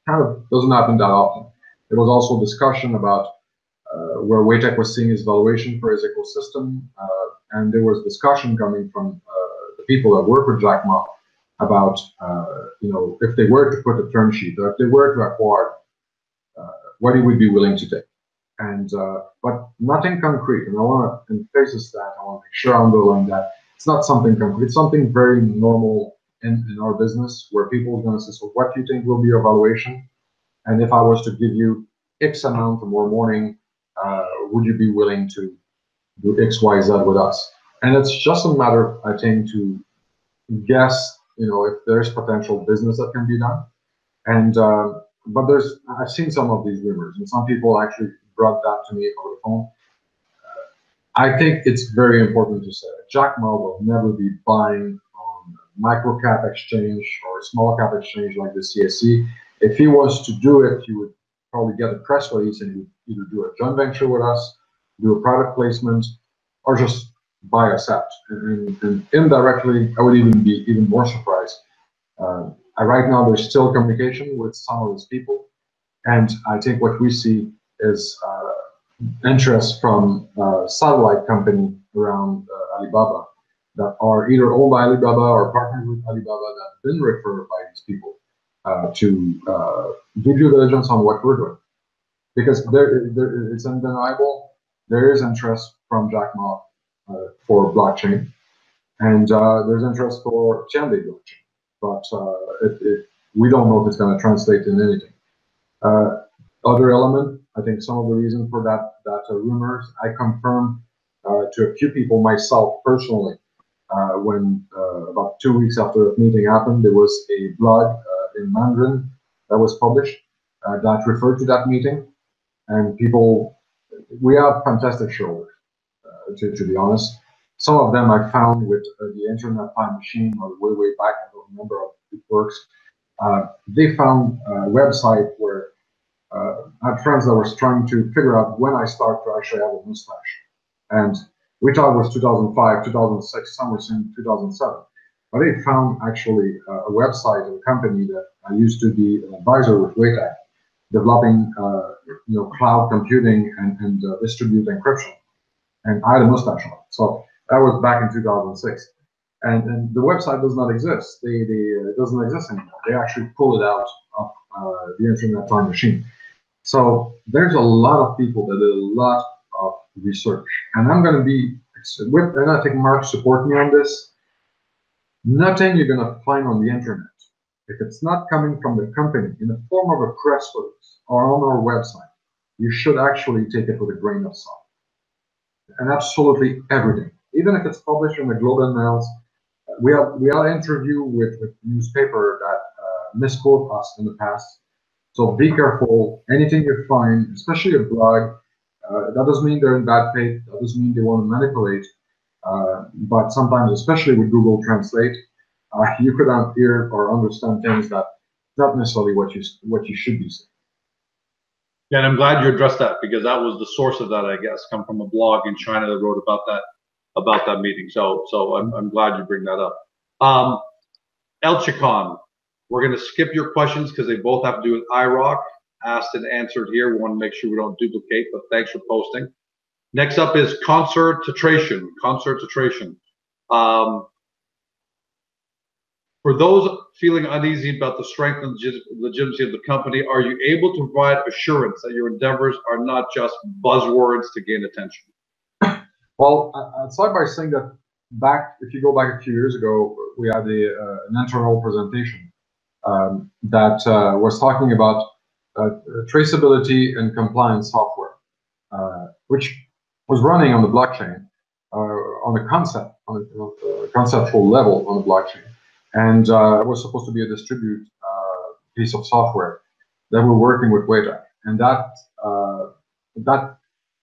kind of doesn't happen that often. There was also discussion about where Waytech was seeing his valuation for his ecosystem, and there was discussion coming from the people that work with Jack Ma about if they were to put a term sheet or if they were to acquire, what he would be willing to take. And but nothing concrete, and I want to emphasize that. I want to make sure I underline that it's not something concrete. It's something very normal in our business, where people are going to say, "So, what do you think will be your valuation? And if I was to give you X amount tomorrow morning, would you be willing to do X, Y, Z with us?" And it's just a matter, I think, to guess, if there's potential business that can be done. And but I've seen some of these rumors, and some people actually brought that to me over the phone. I think it's very important to say that Jack Ma will never be buying on micro cap exchange or small cap exchange like the CSE. If he was to do it, he would probably get a press release and he would either do a joint venture with us, do a private placement, or just buy us out. And indirectly, I would even be even more surprised. Right now, there's still communication with some of these people, and I think what we see is interest from satellite company around Alibaba that are either owned by Alibaba or partnered with Alibaba that have been referred by these people to do due diligence on what we're doing. Because it's undeniable, there is interest from Jack Ma for blockchain, and there's interest for Tianli blockchain, but we don't know if it's going to translate in anything. Other element, I think some of the reason for that rumors, I confirmed to a few people myself personally when about 2 weeks after the meeting happened, there was a blog in Mandarin that was published that referred to that meeting, and we have fantastic shareholders, to be honest. Some of them I found with the Internet Time Machine or way back, I don't remember how it works. They found a website where I had friends that were trying to figure out when I start to actually have a mustache. And we thought it was 2005, 2006, some were saying 2007. But they found actually a website of a company that I used to be an advisor with Waytech, developing cloud computing and distributed encryption. And I had a mustache on it. So that was back in 2006. And the website does not exist. It doesn't exist anymore. They actually pulled it out of the Internet Time Machine. So there's a lot of people that did a lot of research. And I'm going to be, and I think Mark support me on this, nothing you're going to find on the internet, if it's not coming from the company in the form of a press release or on our website, you should actually take it with a grain of salt. And absolutely everything. Even if it's published in the Globe and Mails, we had an interview with newspaper that misquote us in the past. So be careful. Anything you find, especially a blog, that doesn't mean they're in bad faith. That doesn't mean they want to manipulate. But sometimes, especially with Google Translate, you could hear or understand things that not necessarily what you should be saying. Yeah, and I'm glad you addressed that, because that was the source of that, I guess, come from a blog in China that wrote about that meeting. So I'm glad you bring that up. Elchicon, we're going to skip your questions because they both have to do with IROC, asked and answered here. We want to make sure we don't duplicate, but thanks for posting. Next up is concertation. For those feeling uneasy about the strength and legitimacy of the company, are you able to provide assurance that your endeavors are not just buzzwords to gain attention? Well, I'd start by saying that if you go back a few years ago, we had an internal presentation that was talking about traceability and compliance software, which was running on the blockchain on a conceptual level on the blockchain, and it was supposed to be a distributed piece of software that we're working with Waytech, and that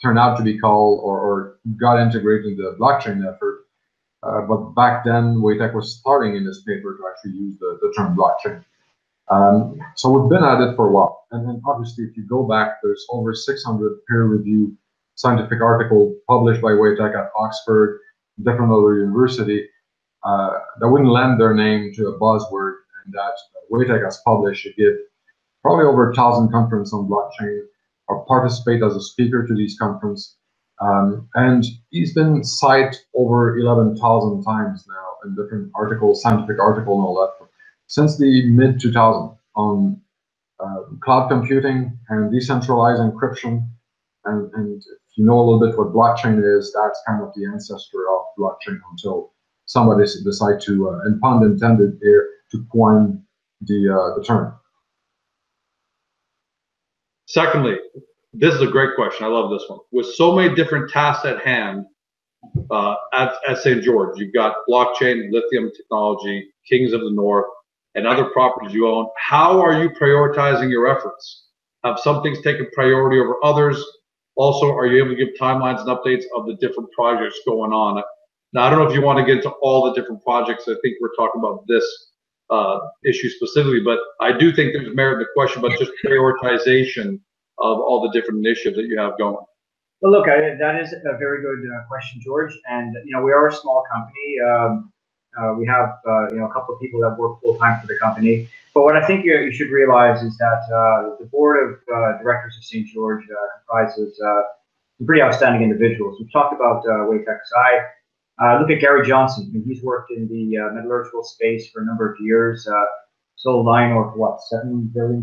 turned out to be called or got integrated into the blockchain effort. But back then, Waytech was starting in this paper to actually use the term blockchain. So we've been at it for a while. And then obviously, if you go back, there's over 600 peer-reviewed scientific articles published by Waytech at Oxford, different other university, that wouldn't lend their name to a buzzword, and that Waytech has published to give probably over 1,000 conferences on blockchain or participate as a speaker to these conferences. And he's been cited over 11,000 times now in different articles, scientific articles and all that, since the mid-2000s on cloud computing and decentralized encryption. And if you know a little bit what blockchain is, that's kind of the ancestor of blockchain until somebody decide to, and pun intended here, to coin the term. Secondly, this is a great question. I love this one. With so many different tasks at hand at St. George, you've got blockchain, lithium technology, Kings of the North, and other properties you own. How are you prioritizing your efforts? Have some things taken priority over others? Also, are you able to give timelines and updates of the different projects going on? Now, I don't know if you want to get into all the different projects. I think we're talking about this issue specifically, but I do think there's merit in the question about just prioritization of all the different initiatives that you have going. Well, look, that is a very good question, George. And we are a small company. We have a couple of people that work full time for the company. But what I think you should realize is that the board of directors of St. George comprises some pretty outstanding individuals. We've talked about Waytech Sci. Look at Gary Johnson. He's worked in the metallurgical space for a number of years. Sold iron ore for what, $7 billion?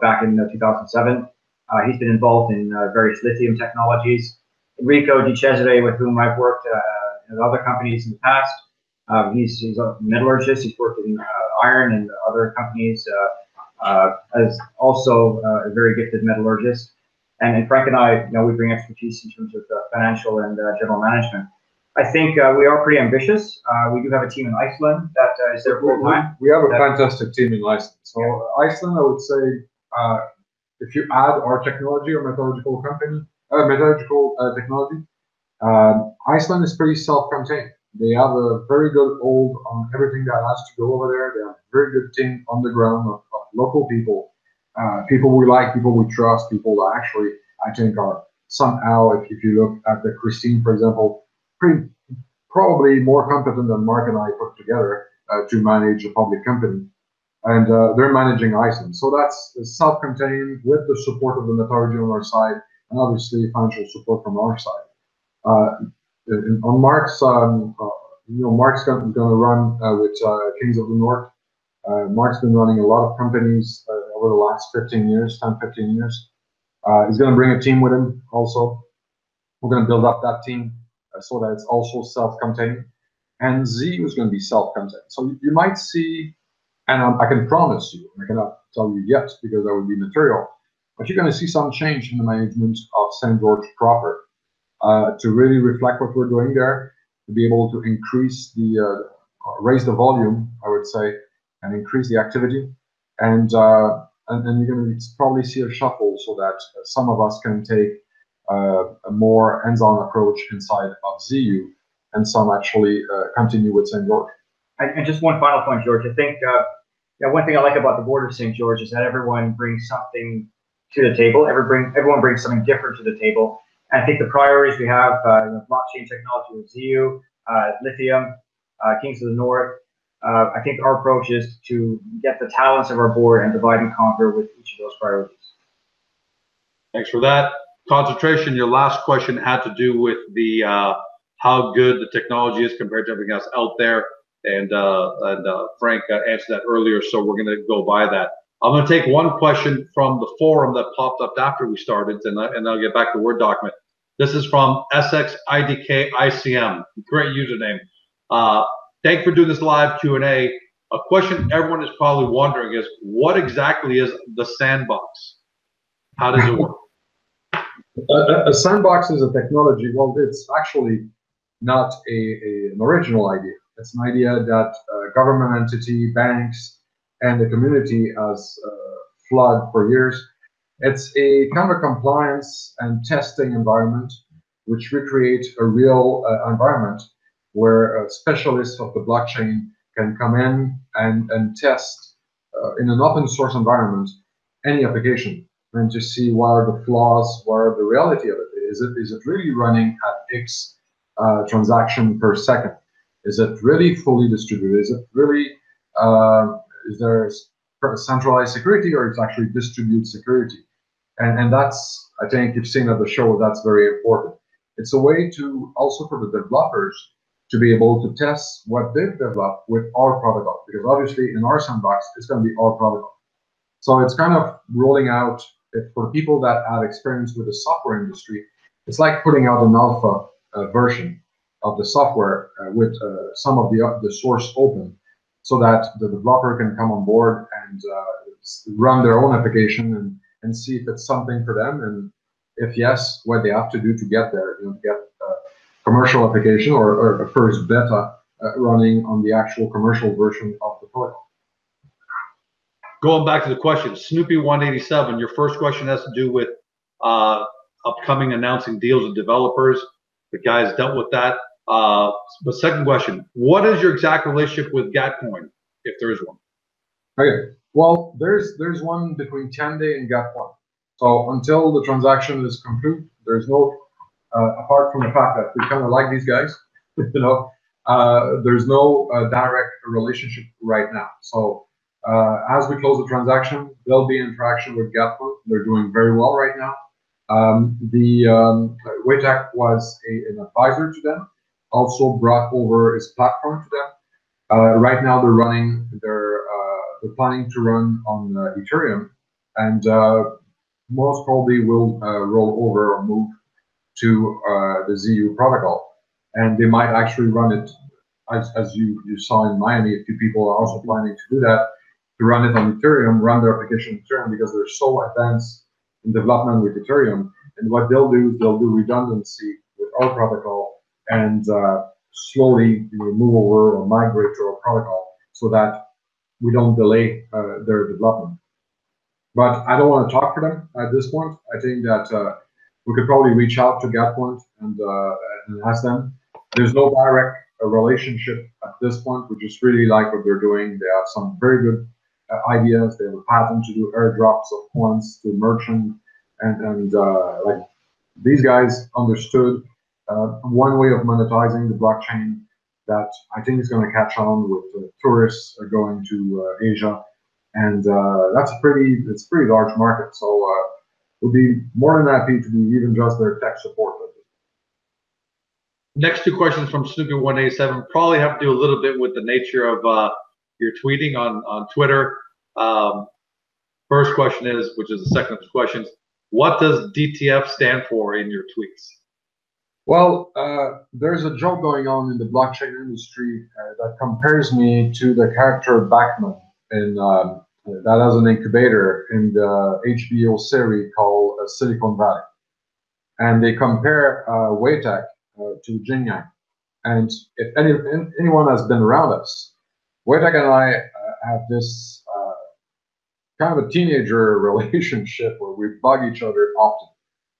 Back in 2007. He's been involved in various lithium technologies. Enrico Di Cesare, with whom I've worked in other companies in the past. He's a metallurgist. He's worked in iron and other companies as also a very gifted metallurgist. And Frank and I, we bring expertise in terms of financial and general management. I think we are pretty ambitious. We do have a team in Iceland that is there full time. We have a fantastic team in Iceland. So Iceland, I would say, if you add our technology or metallurgical technology, Iceland is pretty self-contained. They have a very good hold on everything that has to go over there. They have a very good team on the ground of local people, people we like, people we trust, people that actually, I think, are somehow, if you look at the Christine, for example, probably more competent than Mark and I put together to manage a public company. And they're managing Iceland. So that's self-contained with the support of the metallurgy on our side, and obviously financial support from our side. On Mark's, Mark's going to run with Kings of the North. Mark's been running a lot of companies over the last 15 years. He's going to bring a team with him also. We're going to build up that team so that it's also self-contained. And Z is going to be self-contained. So you might see, and I can promise you, I cannot tell you yet because that would be material, but you're going to see some change in the management of St. George proper. To really reflect what we're doing there, to be able to increase raise the volume, I would say, and increase the activity, and you're going to probably see a shuffle so that some of us can take a more hands-on approach inside of ZU, and some actually continue with St. George. And just one final point, George. I think one thing I like about the board of St. George is that everyone brings something to the table. Everyone brings something different to the table. And I think the priorities we have, blockchain technology with ZU, lithium, Kings of the North. I think our approach is to get the talents of our board and divide and conquer with each of those priorities. Thanks for that. Concentration, your last question had to do with the how good the technology is compared to everything else out there. And Frank answered that earlier, so we're going to go by that. I'm going to take one question from the forum that popped up after we started, and I'll get back to the Word document. This is from SXIDK ICM. Great username. Thanks for doing this live Q&A. A question everyone is probably wondering is, what exactly is the sandbox? How does it work? A sandbox is a technology. Well, it's actually not an original idea. It's an idea that government entity, banks, and the community has flood for years. It's a kind of a compliance and testing environment, which recreates a real environment where specialists of the blockchain can come in and test in an open source environment any application and to see what are the flaws, what are the reality of it. Is it really running at X transaction per second? Is it really fully distributed? Is it really is there centralized security, or it's actually distributed security? And that's, I think you've seen at the show, that's very important. It's a way to also for the developers to be able to test what they've developed with our protocol, because obviously in our sandbox, it's going to be our protocol. So it's kind of rolling out, for people that have experience with the software industry, it's like putting out an alpha version of the software with some of the source open, so that the developer can come on board and run their own application and see if it's something for them, and if yes, what they have to do to get there, to get a commercial application or a first beta running on the actual commercial version of the protocol. Going back to the question, Snoopy 187, your first question has to do with upcoming announcing deals with developers. The guys dealt with that. The second question, what is your exact relationship with Gatcoin, if there is one? Okay, well, there's one between Tenday and Gatcoin. So until the transaction is complete, there's no, apart from the fact that we kind of like these guys, there's no direct relationship right now. So as we close the transaction, there'll be interaction with Gatcoin. They're doing very well right now. Waytech was an advisor to them, also brought over his platform to them. Right now they're running, they're planning to run on Ethereum, and most probably will roll over or move to the ZU protocol. And they might actually run it, as you saw in Miami, a few people are also planning to do that, to run it on Ethereum, run their application on Ethereum, because they're so advanced in development with Ethereum. And what they'll do redundancy with our protocol and slowly move over or migrate to our protocol so that we don't delay their development. But I don't want to talk for them at this point. I think that we could probably reach out to Gatpoint and ask them. There's no direct relationship at this point. We just really like what they're doing. They have some very good ideas. They have a pattern to do airdrops of coins to merchant, and like these guys understood one way of monetizing the blockchain that I think is going to catch on with tourists going to Asia, and it's a pretty large market. So we'll be more than happy to be even just their tech support. Next two questions from Snoopy 187 probably have to do a little bit with the nature of your tweeting on Twitter. First question is, which is the second of the questions, what does DTF stand for in your tweets? Well, there's a joke going on in the blockchain industry that compares me to the character Bachman in that has an incubator in the HBO series called Silicon Valley, and they compare Waytech to Jin Yang. And if anyone has been around us, Waytech and I have this kind of a teenager relationship where we bug each other often,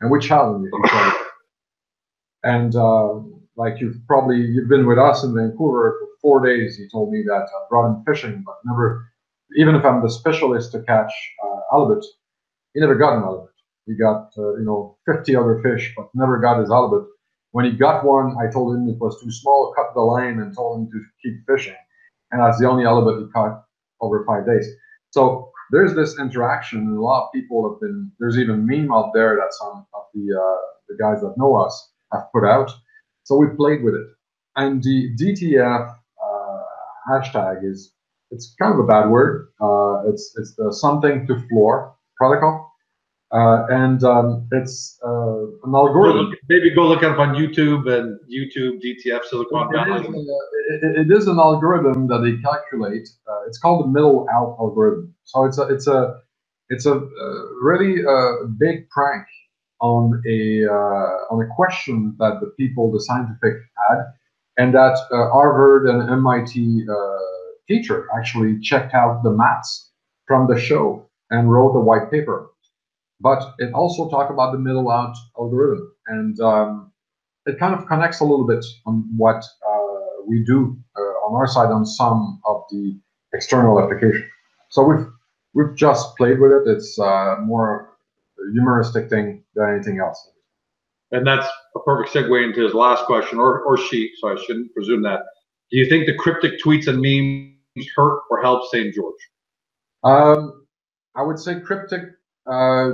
and we challenge each other. And like you've been with us in Vancouver for 4 days. You told me that I brought him fishing, but never, even if I'm the specialist to catch halibut, he never got an halibut. He got 50 other fish, but never got his halibut. When he got one, I told him it was too small, cut the line, and told him to keep fishing. And that's the only halibut he caught over 5 days. So there's this interaction, and a lot of people have been. There's even a meme out there that some of the guys that know us have put out. So we played with it. And the DTF hashtag it's kind of a bad word. It's the something to floor protocol. It's an algorithm. Maybe go look it up on YouTube and YouTube DTF Silicon Valley. It is an algorithm that they calculate. It's called the middle out algorithm. So it's a really big prank on a question that the people, the scientific, had, and that Harvard and MIT teacher actually checked out the maths from the show and wrote a white paper. But it also talked about the middle out algorithm, and it kind of connects a little bit on what we do on our side on some of the external application. So we've just played with it. It's more a humoristic thing than anything else. And that's a perfect segue into his last question, or she, so I shouldn't presume that. Do you think the cryptic tweets and memes hurt or help St. George? I would say cryptic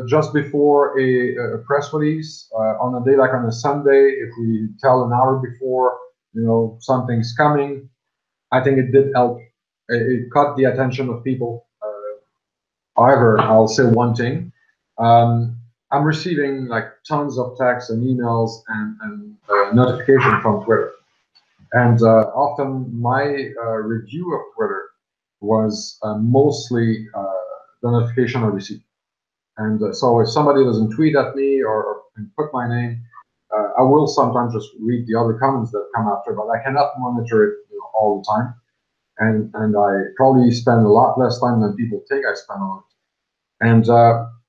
just before a press release on a day like on a Sunday. If we tell an hour before, something's coming, I think it did help. It caught the attention of people. However, I'll say one thing. I'm receiving like tons of texts and emails and notification from Twitter. And often my review of Twitter was mostly the notification I received. And so if somebody doesn't tweet at me or put my name, I will sometimes just read the other comments that come after, but I cannot monitor it all the time. And I probably spend a lot less time than people think I spend on it. And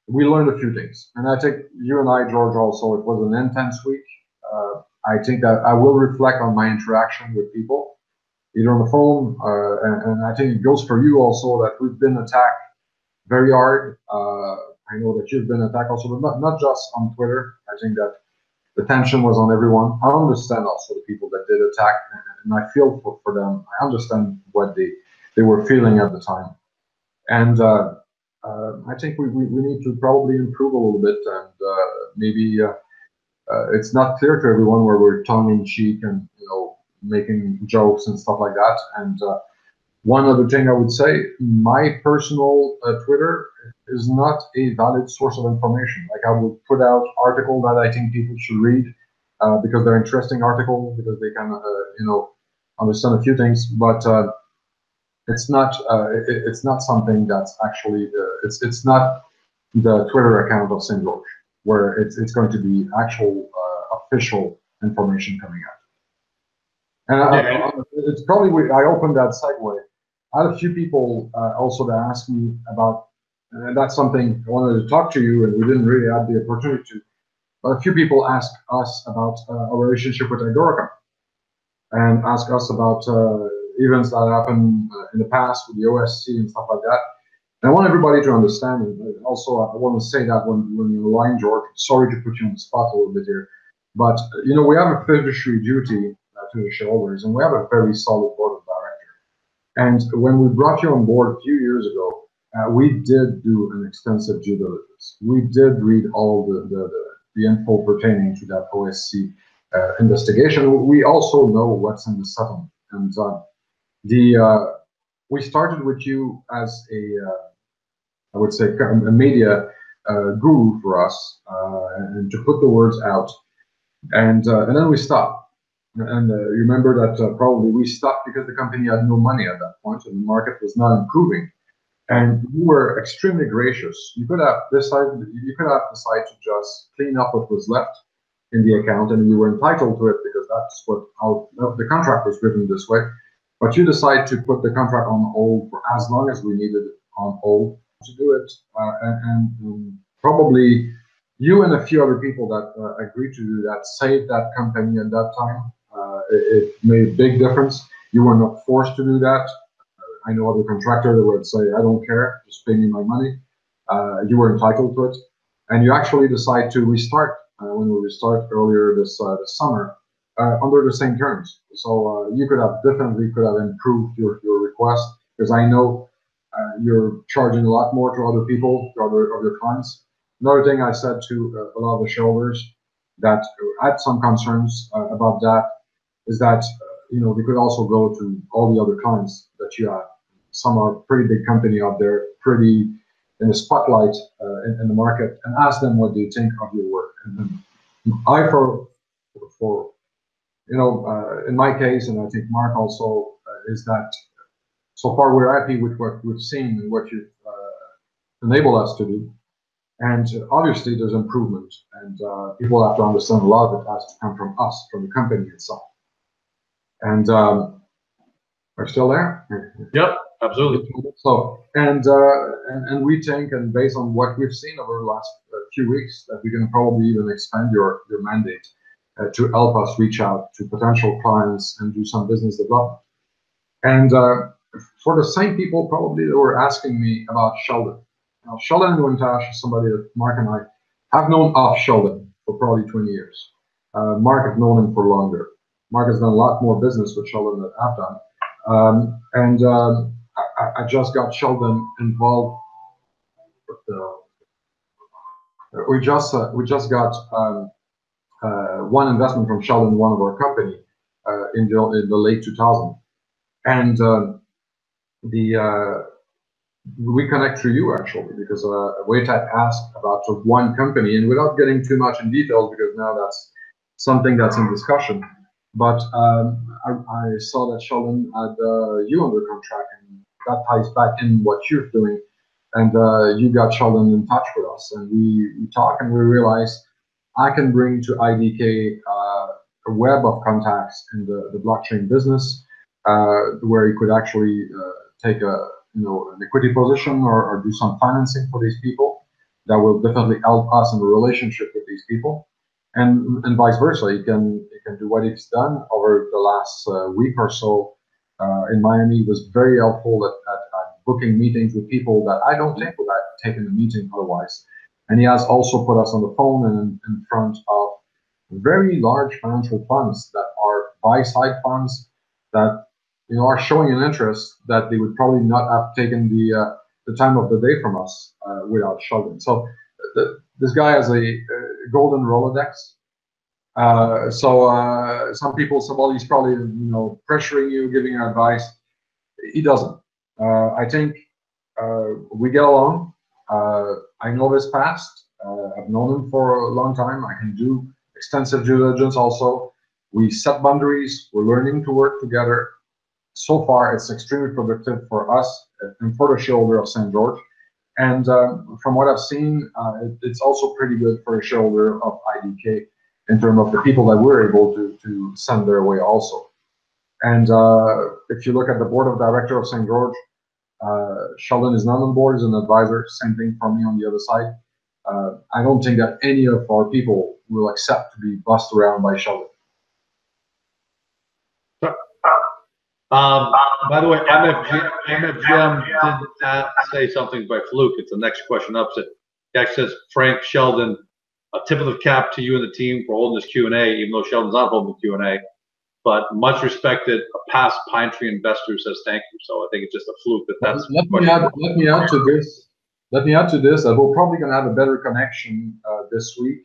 we learned a few things. And I think you and I, George, also, it was an intense week. I think that I will reflect on my interaction with people, either on the phone, and I think it goes for you also that we've been attacked very hard. I know that you've been attacked also, but not just on Twitter. I think that the tension was on everyone. I understand also the people that did attack, and I feel for them. I understand what they were feeling at the time. And I think we need to probably improve a little bit, and maybe it's not clear to everyone where we're tongue-in-cheek and making jokes and stuff like that. And one other thing I would say, my personal Twitter is not a valid source of information. Like, I will put out article that I think people should read because they're interesting articles, because they can understand a few things, but it's not something that's actually it's not the Twitter account of St. George, where it's going to be actual official information coming out. And it's probably, I opened that segue. I had a few people also that asked me about, and that's something I wanted to talk to you, and we didn't really have the opportunity to, but a few people asked us about our relationship with Agorica, and asked us about events that happened in the past with the OSC and stuff like that. And I want everybody to understand, and also I want to say that when you're lying, George, sorry to put you on the spot a little bit here, but we have a fiduciary duty to the shareholders, and we have a very solid board of directors. And when we brought you on board a few years ago, we did do an extensive due diligence. We did read all the info pertaining to that OSC investigation. We also know what's in the settlement, and we started with you as I would say, a media guru for us, and to put the words out, and then we stopped. And you remember that probably we stopped because the company had no money at that point, and the market was not improving. And you were extremely gracious. You could have decided to just clean up what was left in the account, and you were entitled to it because that's how the contract was written this way. But you decided to put the contract on hold for as long as we needed it on hold to do it, and probably you and a few other people that agreed to do that saved that company at that time. It made a big difference. You were not forced to do that. I know other contractors that would say, I don't care, just pay me my money. You were entitled to it. And you actually decide to restart when we restart earlier this summer under the same terms. So you could have improved your request, because I know you're charging a lot more to other people, to other clients. Another thing I said to a lot of the shareholders that had some concerns about that is that we could also go to all the other clients that you have. Some are pretty big company out there, pretty in the spotlight in the market and ask them what do you think of your work. And I, for in my case, and I think Mark also, is that so far we're happy with what we've seen and what you've enabled us to do. And obviously there's improvement, and people have to understand a lot of it has to come from us, from the company itself. And we're still there? Yep, absolutely. So, and we think, and based on what we've seen over the last few weeks, that we can probably even expand your mandate to help us reach out to potential clients and do some business development. And for the same people probably that were asking me about Sheldon. Now, Sheldon Wintash is somebody that Mark and I have known of Sheldon for probably 20 years. Mark has known him for longer. Mark has done a lot more business with Sheldon than I've done. I just got Sheldon involved with we just got one investment from Sheldon, one of our company, in the late 2000s. And we connect through you actually, because Waytech asked about one company, and without getting too much in details, because now that's something that's in discussion. But I saw that Sheldon had you under contract, and that ties back in what you're doing. And you got Sheldon in touch with us, and we talk, and we realize I can bring to IDK a web of contacts in the blockchain business, where he could actually take an equity position or do some financing for these people. That will definitely help us in the relationship with these people, and vice versa. He can do what he's done over the last week or so in Miami. He was very helpful at booking meetings with people that I don't think would have taken a meeting otherwise. And he has also put us on the phone and in front of very large financial funds that are buy-side funds that are showing an interest that they would probably not have taken the time of the day from us without Sheldon. So this guy has a golden Rolodex. Some people say, well, he's probably pressuring you, giving you advice. He doesn't. I think we get along. I know his past. I've known him for a long time. I can do extensive due diligence also. We set boundaries. We're learning to work together. So far, it's extremely productive for us and for the shareholder of St. George. And from what I've seen, it's also pretty good for a shareholder of IDK in terms of the people that we're able to send their way also. And if you look at the board of directors of St. George, Sheldon is not on board as an advisor. Same thing for me on the other side. I don't think that any of our people will accept to be bossed around by Sheldon. By the way, MFGM did say something by fluke. It's the next question up. It says, Frank, Sheldon, a tip of the cap to you and the team for holding this Q&A, even though Sheldon's not holding the Q&A. But much respected, a past Pine Tree investor says thank you. So I think it's just a fluke that's. Let me add to this. Let me add to this that we're probably going to have a better connection this week.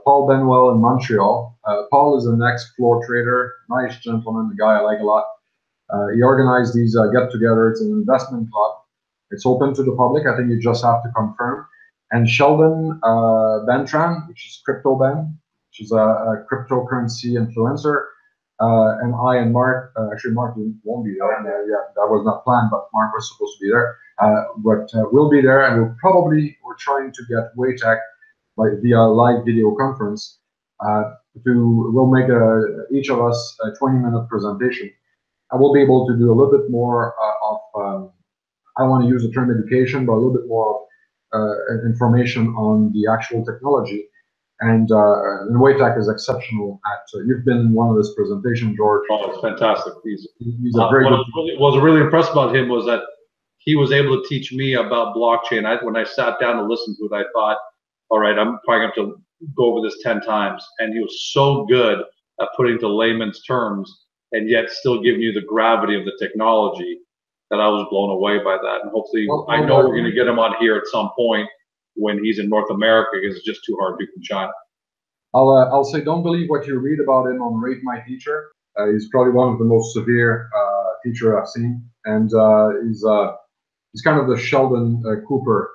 Paul Benwell in Montreal. Paul is an ex-floor trader, nice gentleman, a guy I like a lot. He organized these get-together. It's an investment club. It's open to the public. I think you just have to confirm. And Sheldon Bentran, which is Crypto Ben, which is a cryptocurrency influencer. And I and Mark, actually Mark won't be there. Yeah, that was not planned, but Mark was supposed to be there. But we'll be there, and we're trying to get Waytech via live video conference. We'll make each of us a 20-minute presentation. I will be able to do a little bit more of, I don't want to use the term education, but a little bit more of information on the actual technology. And Waytech is exceptional at. You've been in one of his presentations, George. Oh, it's fantastic. He's a very good. What was really impressed about him was that he was able to teach me about blockchain. When I sat down to listen to it, I thought, all right, I'm probably going to have to go over this 10 times. And he was so good at putting it to layman's terms and yet still giving you the gravity of the technology that I was blown away by that. And hopefully, I know we're going to get him on here at some point when he's in North America, because it's just too hard to do from China. I'll say, don't believe what you read about him on Rate My Teacher. He's probably one of the most severe teacher I've seen, and he's kind of the Sheldon Cooper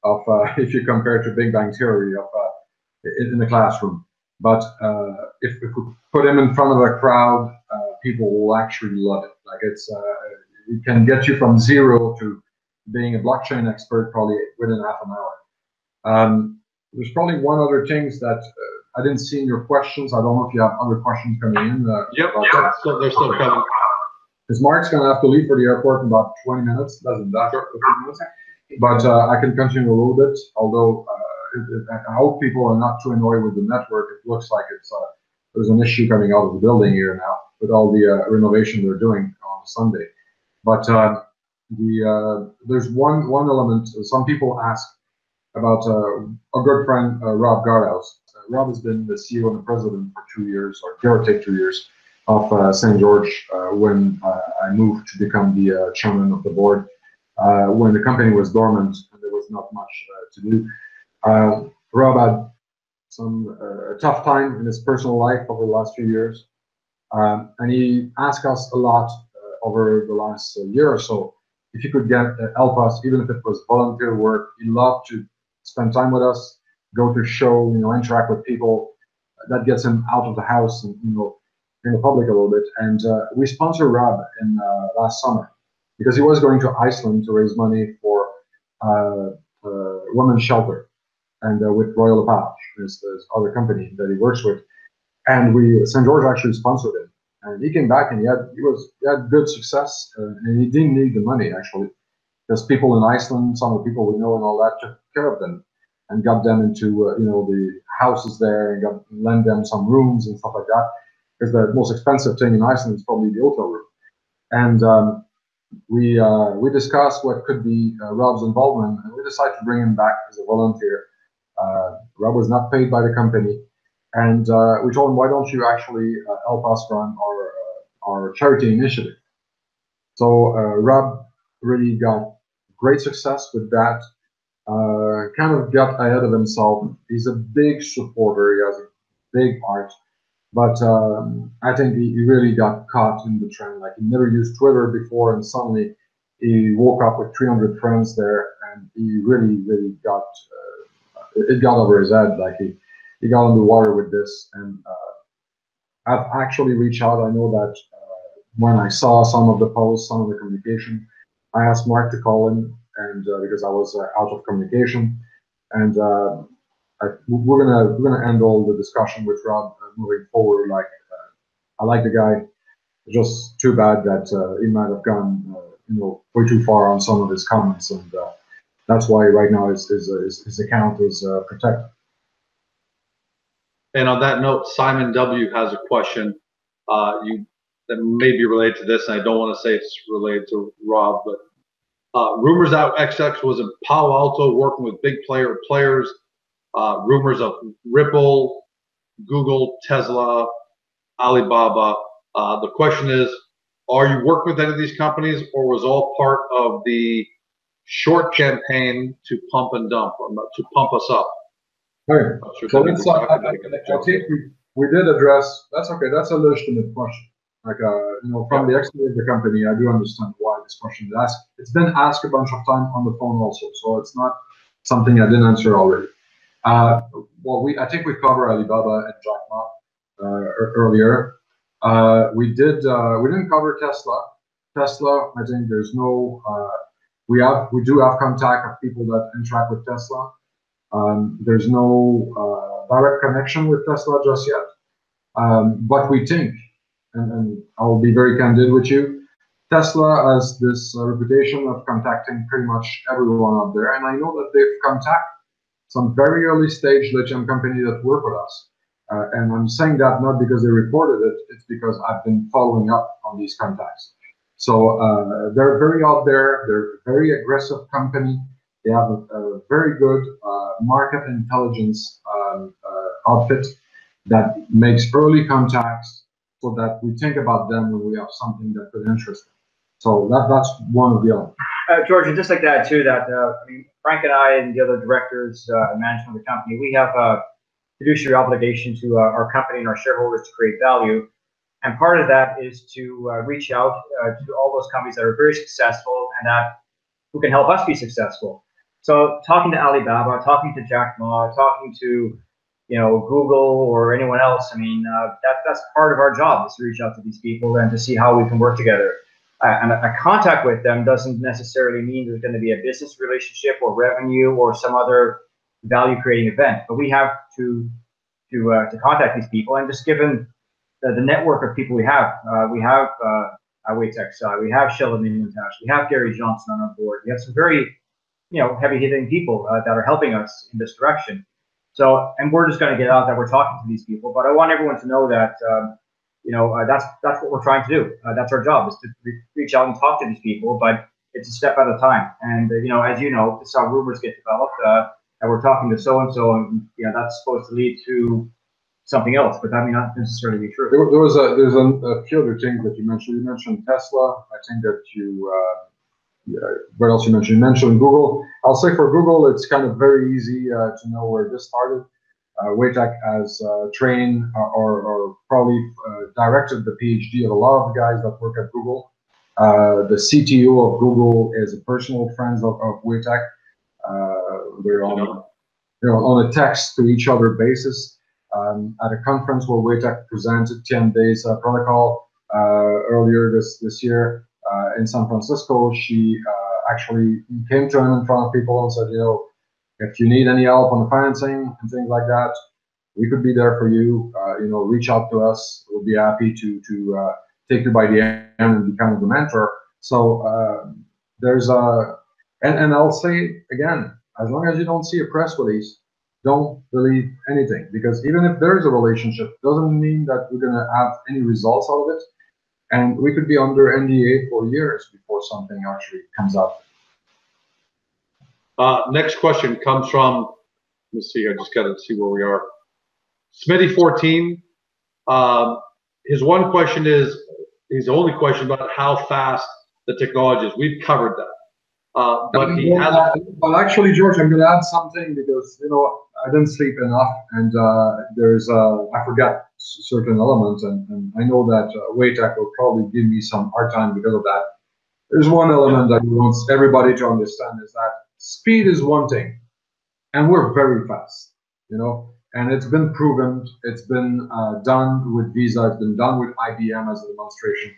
of if you compare to Big Bang Theory of in the classroom. But if we put him in front of a crowd, people will actually love it. Like it can get you from zero to being a blockchain expert probably within half an hour. There's probably one other thing that I didn't see in your questions. I don't know if you have other questions coming in. Yep. So they're still coming. Because Mark's going to have to leave for the airport in about 20 minutes. Doesn't that 15 minutes? But I can continue a little bit, although I hope people are not too annoyed with the network. It looks like there's an issue coming out of the building here now with all the renovation they're doing on Sunday. But there's one element. Some people ask about a good friend, Rob Gardhouse. Rob has been the CEO and the president for 2 years, or give or take 2 years, of St. George when I moved to become the chairman of the board. When the company was dormant and there was not much to do. Rob had some tough time in his personal life over the last few years. And he asked us a lot over the last year or so if he could help us, even if it was volunteer work. He loved to spend time with us, go to show, interact with people. That gets him out of the house and in the public a little bit. And we sponsored Rob in last summer because he was going to Iceland to raise money for women's shelter, and with Royal LePage, this other company that he works with. And St. George actually sponsored him. And he came back and he had good success, and he didn't need the money actually, because people in Iceland, some of the people we know and all that, took care of them and got them into the houses there and lend them some rooms and stuff like that. Because the most expensive thing in Iceland is probably the hotel room. And we discussed what could be Rob's involvement, and we decided to bring him back as a volunteer. Rob was not paid by the company. And we told him, why don't you actually help us run our charity initiative? So Rob really got great success with that, kind of got ahead of himself. He's a big supporter, he has a big heart, but I think he really got caught in the trend. Like, he never used Twitter before, and suddenly he woke up with 300 friends there, and he really got, it got over his head. Like, he got on the water with this, and I've actually reached out. I know that when I saw some of the posts, some of the communication, I asked Mark to call him, and because I was out of communication, and we're gonna end all the discussion with Rob moving forward. Like, I like the guy. Just too bad that he might have gone way too far on some of his comments, and that's why right now his account is protected. And on that note, Simon W. has a question that may be related to this, and I don't want to say it's related to Rob, but rumors that XX was in Palo Alto working with big players, rumors of Ripple, Google, Tesla, Alibaba. The question is, are you working with any of these companies, or was all part of the short campaign to pump and dump, or to pump us up? Okay. So let's, I think we did address, that's okay, that's a legitimate question. Like, from the exterior of the company, I do understand why this question is asked. It's been asked a bunch of times on the phone also, so it's not something I didn't answer already. Well, I think we covered Alibaba and Jack Ma earlier. We didn't cover Tesla. Tesla, I think there's no, we do have contact of people that interact with Tesla. There's no direct connection with Tesla just yet. But we think, and I'll be very candid with you, Tesla has this reputation of contacting pretty much everyone out there. And I know that they've contacted some very early stage lithium company that work with us. And I'm saying that not because they reported it, it's because I've been following up on these contacts. So they're very out there. They're a very aggressive company. They have a very good market intelligence outfit that makes early contacts so that we think about them when we have something that could interest them. So that's one of the elements. George, and just like that too, that I mean, Frank and I and the other directors and management of the company, we have a fiduciary obligation to our company and our shareholders to create value. And part of that is to reach out to all those companies that are very successful and who can help us be successful. So talking to Alibaba, talking to Jack Ma, talking to Google or anyone else. I mean, that's part of our job, is to reach out to these people and to see how we can work together. And a contact with them doesn't necessarily mean there's going to be a business relationship or revenue or some other value-creating event. But we have to contact these people, and just given the network of people we have Waytech side, we have Sheldon Inmantash, we have Gary Johnson on our board. We have some very heavy-hitting people that are helping us in this direction. So, and we're just going to get out that we're talking to these people. But I want everyone to know that that's what we're trying to do. That's our job, is to reach out and talk to these people. But it's a step at a time. And as you know, this is how rumors get developed. And we're talking to so and so, and that's supposed to lead to something else, but that may not necessarily be true. There's a few other things that you mentioned. You mentioned Tesla. I think that what else you mentioned? You mentioned Google. I'll say for Google, it's kind of very easy to know where this started. Waytech has trained or probably directed the PhD of a lot of the guys that work at Google. The CTO of Google is a personal friend of Waytech. They're on a text to each other basis. At a conference where Waytech presented 10 days protocol earlier this year in San Francisco, she actually came to him in front of people and said, if you need any help on the financing and things like that, we could be there for you. Reach out to us. We'll be happy to take you by the hand and be kind of the mentor. So there's and I'll say again, as long as you don't see a press release, don't believe anything, because even if there is a relationship, doesn't mean that we're going to have any results out of it. And we could be under NDA for years before something actually comes up. Next question comes from, let's see, I just got to see where we are. Smitty14, his one question is, his only question about how fast the technology is. We've covered that. But he has. Well, actually, George, I'm going to add something, because I didn't sleep enough, and I forgot certain elements, and I know that Waytech will probably give me some hard time because of that. There's one element that he wants everybody to understand, is that speed is one thing, and we're very fast, and it's been proven. It's been done with Visa. It's been done with IBM as a demonstration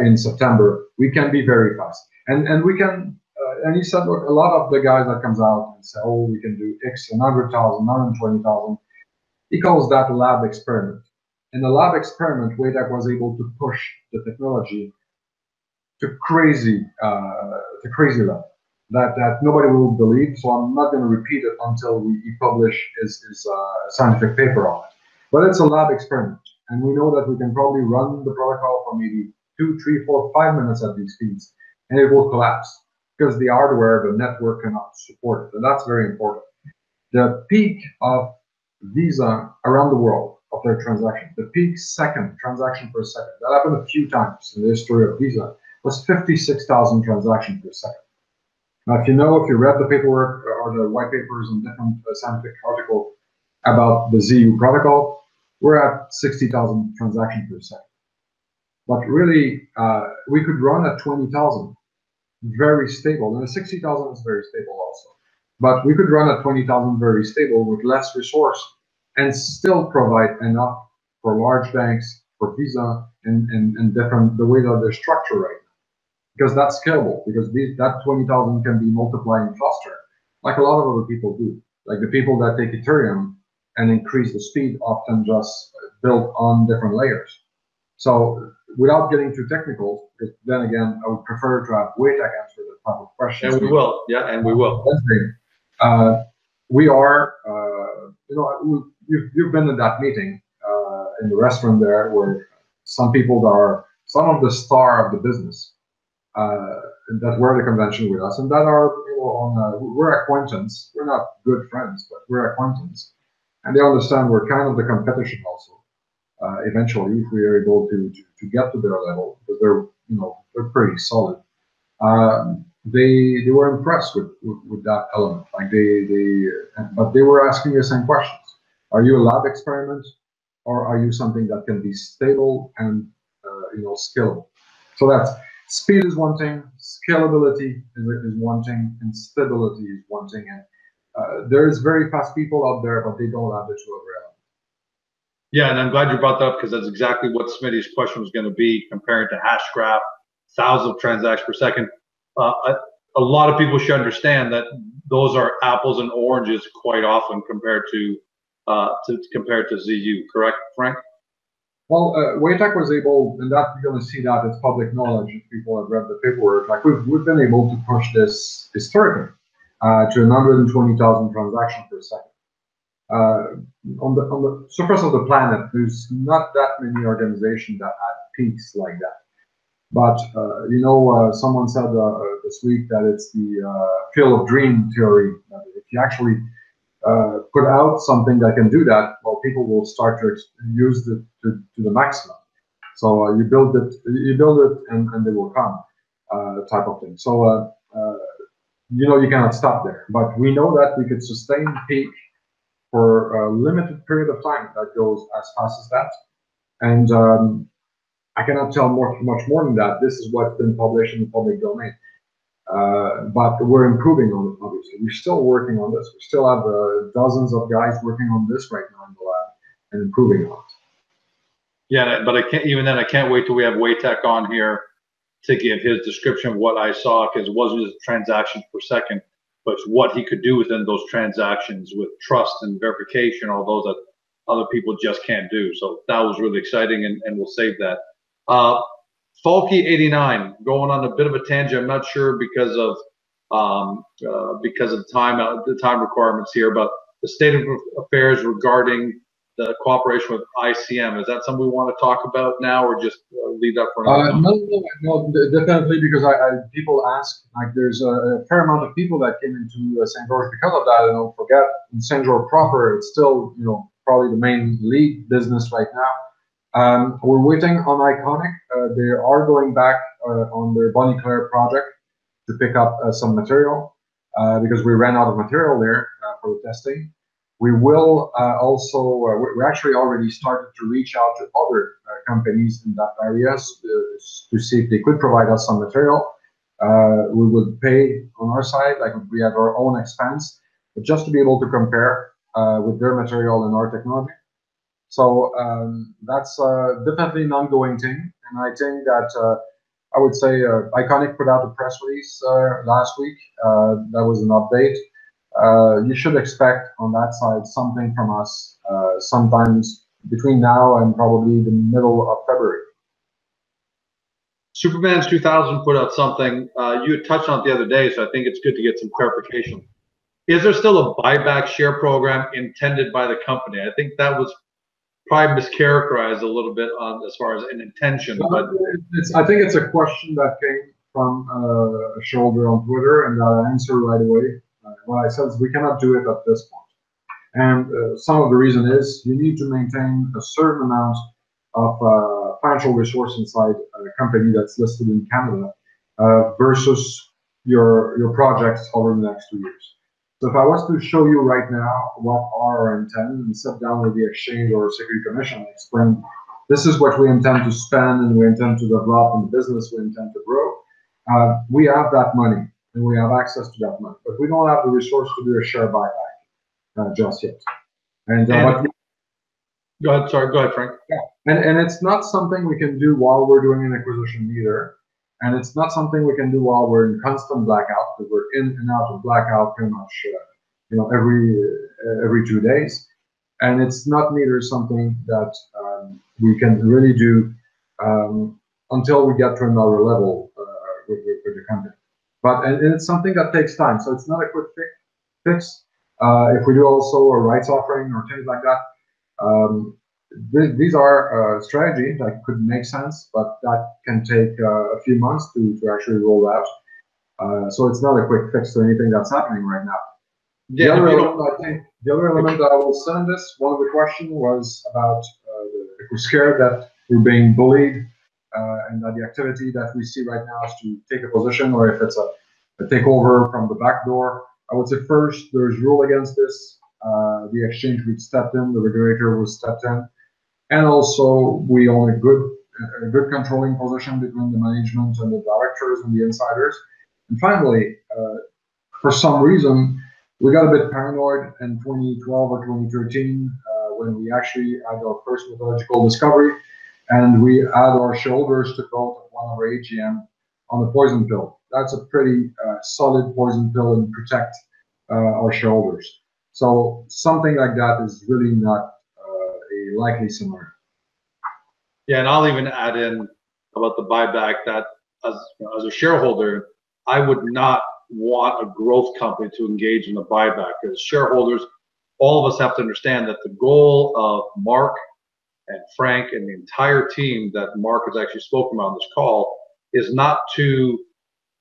in September. We can be very fast, and we can. And he said, look, a lot of the guys that comes out and say, oh, we can do X 100,000, 120,000. He calls that a lab experiment. In the lab experiment, Waytech was able to push the technology to crazy level that nobody will believe. So I'm not going to repeat it until he publish his scientific paper on it. But it's a lab experiment, and we know that we can probably run the protocol for maybe 2, 3, 4, 5 minutes at these speeds, and it will collapse, because the hardware, the network cannot support it. And that's very important. The peak of Visa around the world of their transaction, the peak transaction per second, that happened a few times in the history of Visa, was 56,000 transactions per second. Now, if you read the paperwork or the white papers and different scientific articles about the ZU protocol, we're at 60,000 transactions per second. But really, we could run at 20,000. Very stable, and the 60,000 is very stable also. But we could run at 20,000 very stable with less resource and still provide enough for large banks, for Visa, and different, the way that they're structured right now. Because that's scalable, because that 20,000 can be multiplied in cluster, like a lot of other people do. Like the people that take Ethereum and increase the speed often just build on different layers. So without getting too technical, because then again, I would prefer to have Waytech answer the type of questions. And we will, yeah, and we will. We are, you've been in that meeting in the restaurant there, where some of the star of the business that were at the convention with us, and that are we're acquaintance. We're not good friends, but we're acquaintance, and they understand we're kind of the competition also. Eventually, if we are able to get to their level, because they're pretty solid. They were impressed with that element. Like but they were asking the same questions. Are you a lab experiment, or are you something that can be stable and scalable? So that's speed is one thing, scalability is one thing, and stability is one thing. And there's very fast people out there, but they don't have the two other elements. Yeah, and I'm glad you brought that up because that's exactly what Smitty's question was going to be, comparing to Hashgraph, thousands of transactions per second. A lot of people should understand that those are apples and oranges quite often compared to ZU. Correct, Frank? Well, Waytech was able, and that you're going to see that it's public knowledge if people have read the paperwork. Like we've been able to push this historically to 120,000 transactions per second. On the surface of the planet, there's not that many organizations that had peaks like that. But someone said this week that it's the field of dream theory. If you actually put out something that can do that, well, people will start to use it to the maximum. So you build it, and they will come, type of thing. So you cannot stop there. But we know that we could sustain peak for a limited period of time that goes as fast as that. And I cannot tell much more than that. This is what's been published in the public domain. But we're improving on it, obviously. We're still working on this. We still have dozens of guys working on this right now in the lab and improving on it. Yeah, but I can't wait till we have Waytech on here to give his description of what I saw, because it wasn't just transactions per second, but it's what he could do within those transactions with trust and verification, all those that other people just can't do. So that was really exciting, and we'll save that. Falky89, going on a bit of a tangent. I'm not sure because of the time requirements here, but the state of affairs regarding the cooperation with ICM. Is that something we want to talk about now, or just leave that for another time? No, definitely, because people ask, like, there's a fair amount of people that came into St. George because of that, and don't forget, in St. George proper, it's still, probably the main lead business right now. We're waiting on Iconic. They are going back on their Bonnie Claire project to pick up some material because we ran out of material there for the testing. We will also, we actually already started to reach out to other companies in that area to see if they could provide us some material. We would pay on our side, like we have our own expense, but just to be able to compare with their material and our technology. So that's definitely an ongoing thing. And I think that I would say Iconic put out a press release last week. That was an update. You should expect on that side something from us sometimes between now and probably the middle of February. Superman's 2000 put out something. You had touched on it the other day, so I think it's good to get some clarification. Is there still a buyback share program intended by the company? I think that was probably mischaracterized a little bit on as far as an intention. But I think it's a question that came from a shareholder on Twitter, and I answered right away. What I said is we cannot do it at this point. And some of the reason is you need to maintain a certain amount of financial resource inside a company that's listed in Canada versus your projects over the next 2 years. So if I was to show you right now what are our intent and sit down with the exchange or Security Commission and explain this is what we intend to spend and we intend to develop in the business we intend to grow, we have that money and we have access to that money, but we don't have the resource to do a share buyback just yet. And go ahead, sorry, go ahead, Frank. Yeah, and it's not something we can do while we're doing an acquisition either. And it's not something we can do while we're in constant blackout, because we're in and out of blackout pretty much, every 2 days. And it's not neither something that we can really do until we get to another level with the company. But and it's something that takes time, so it's not a quick fix. If we do also a rights offering or things like that. These are strategies that could make sense, but that can take a few months to actually roll out. So it's not a quick fix to anything that's happening right now. Yeah, the other element that I will say in this, one of the questions was about if we're scared that we're being bullied and that the activity that we see right now is to take a position, or if it's a takeover from the back door. I would say first, there's rule against this. The exchange would step in, the regulator would step in. And also, we own a good controlling position between the management and the directors and the insiders. And finally, for some reason, we got a bit paranoid in 2012 or 2013 when we actually had our first metallurgical discovery, and we had our shareholders to vote at one of our AGM on a poison pill. That's a pretty solid poison pill and protect our shareholders. So something like that is really not a likely scenario. Yeah, and I'll even add in about the buyback that as a shareholder, I would not want a growth company to engage in the buyback. As shareholders, all of us have to understand that the goal of Mark and Frank and the entire team that Mark has actually spoken about on this call is not to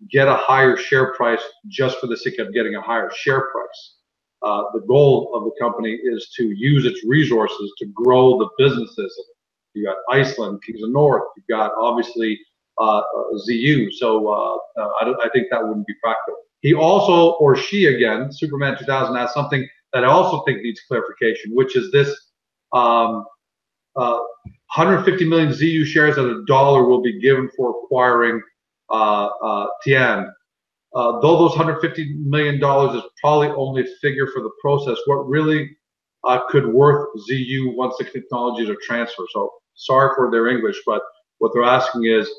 get a higher share price just for the sake of getting a higher share price. The goal of the company is to use its resources to grow the businesses. You got Iceland, Kings of North. You've got obviously ZU. So I think that wouldn't be practical. He also, or she again, Superman 2000 asked something that I also think needs clarification, which is this 150 million ZU shares at $1 will be given for acquiring Tian. Though those $150 million is probably only a figure for the process, what really could worth ZU once the technologies are transferred? So sorry for their English, but what they're asking is,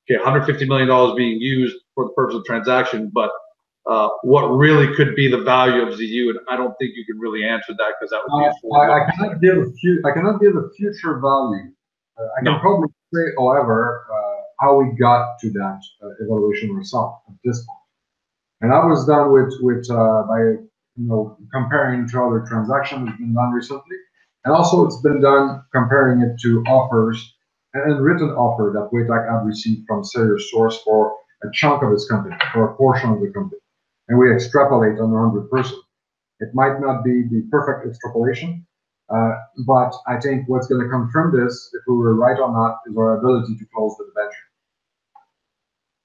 okay, $150 million being used for the purpose of the transaction, but what really could be the value of ZU? And I don't think you can really answer that because that would be I cannot give a future value. I can probably say, however, how we got to that evaluation ourselves at this point. And that was done by comparing to other transactions that's been done recently, and also it's been done comparing it to offers and written offer that Waytech had received from serious source for a chunk of its company, for a portion of the company, and we extrapolate on 100%. It might not be the perfect extrapolation, but I think what's going to come from this, if we were right or not, is our ability to close the debenture.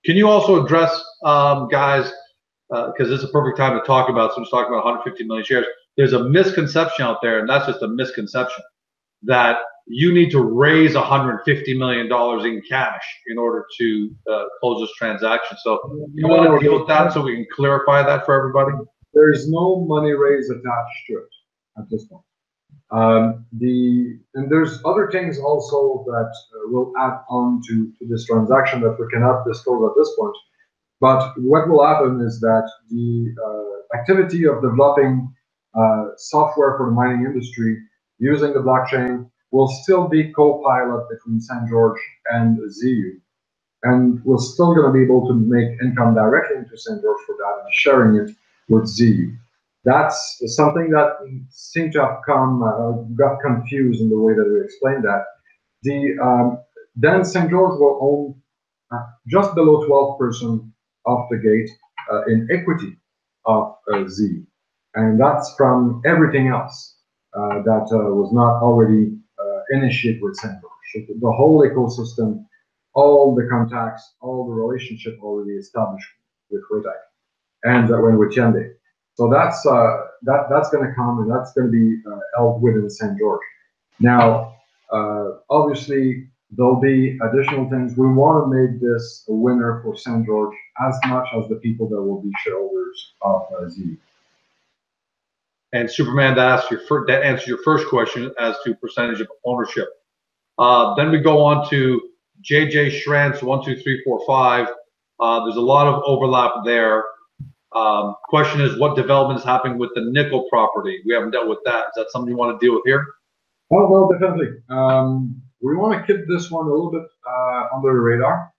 Can you also address, guys, because this is a perfect time to talk about, so I'm just talking about 150 million shares. There's a misconception out there, and that's just a misconception, that you need to raise $150 million in cash in order to close this transaction. So you want to deal with that so we can clarify that for everybody? There's no money raised attached to it at this point. And there's other things also that will add on to this transaction that we cannot disclose at this point. But what will happen is that the activity of developing software for the mining industry using the blockchain will still be co-pilot between St. George and ZU. And we're still going to be able to make income directly into St. George for that and sharing it with ZU. That's something that seemed to have got confused in the way that we explained that. Then St. George will own just below 12% off the gate in equity of ZU. And that's from everything else that was not already initiated with St. George. The whole ecosystem, all the contacts, all the relationship already established with Waytech and with Tiande. So that's going to come, and that's going to be held within St. George. Now, obviously, there'll be additional things. We want to make this a winner for St. George as much as the people that will be shareholders of ZU. And Superman, that answers your first question as to percentage of ownership. Then we go on to JJ Schrantz 12345. There's a lot of overlap there. Question is, what development is happening with the nickel property? We haven't dealt with that. Is that something you want to deal with here? Oh, well, definitely. We want to keep this one a little bit under the radar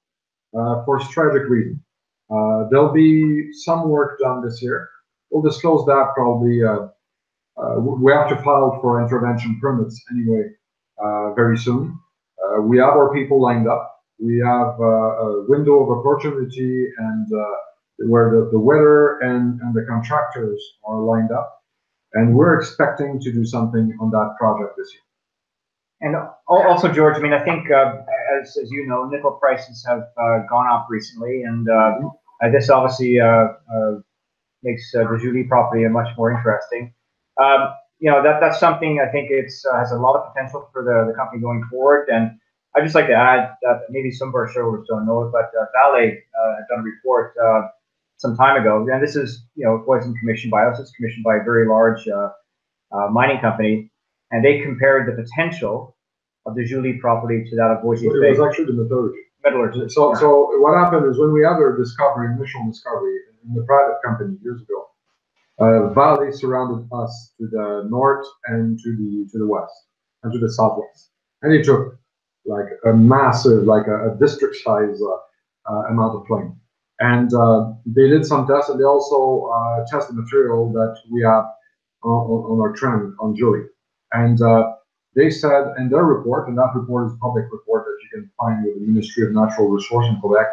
for strategic reasons. There'll be some work done this year. We'll disclose that probably. We have to file for intervention permits anyway very soon. We have our people lined up. We have a window of opportunity and where the weather and the contractors are lined up. And we're expecting to do something on that project this year. And also, George, I mean, I think, as you know, nickel prices have gone up recently, and this obviously makes the Julie property much more interesting. That's something I think has a lot of potential for the company going forward. And I'd just like to add that maybe some of our shareholders don't know it, but Vale had done a report some time ago. And this is, it wasn't commissioned by us. It's commissioned by a very large mining company, and they compared the potential of the Julie property to that of Voisey's Bay. It was actually the metallurgy. Metallurgy. So what happened is when we had our initial discovery in the private company years ago, Valley surrounded us to the north and to the west and to the southwest, and it took like a massive, like a district size amount of claim. And they did some tests, and they also tested the material that we have on our trend on Julie. And they said in their report, and that report is a public report that you can find with the Ministry of Natural Resources in Quebec,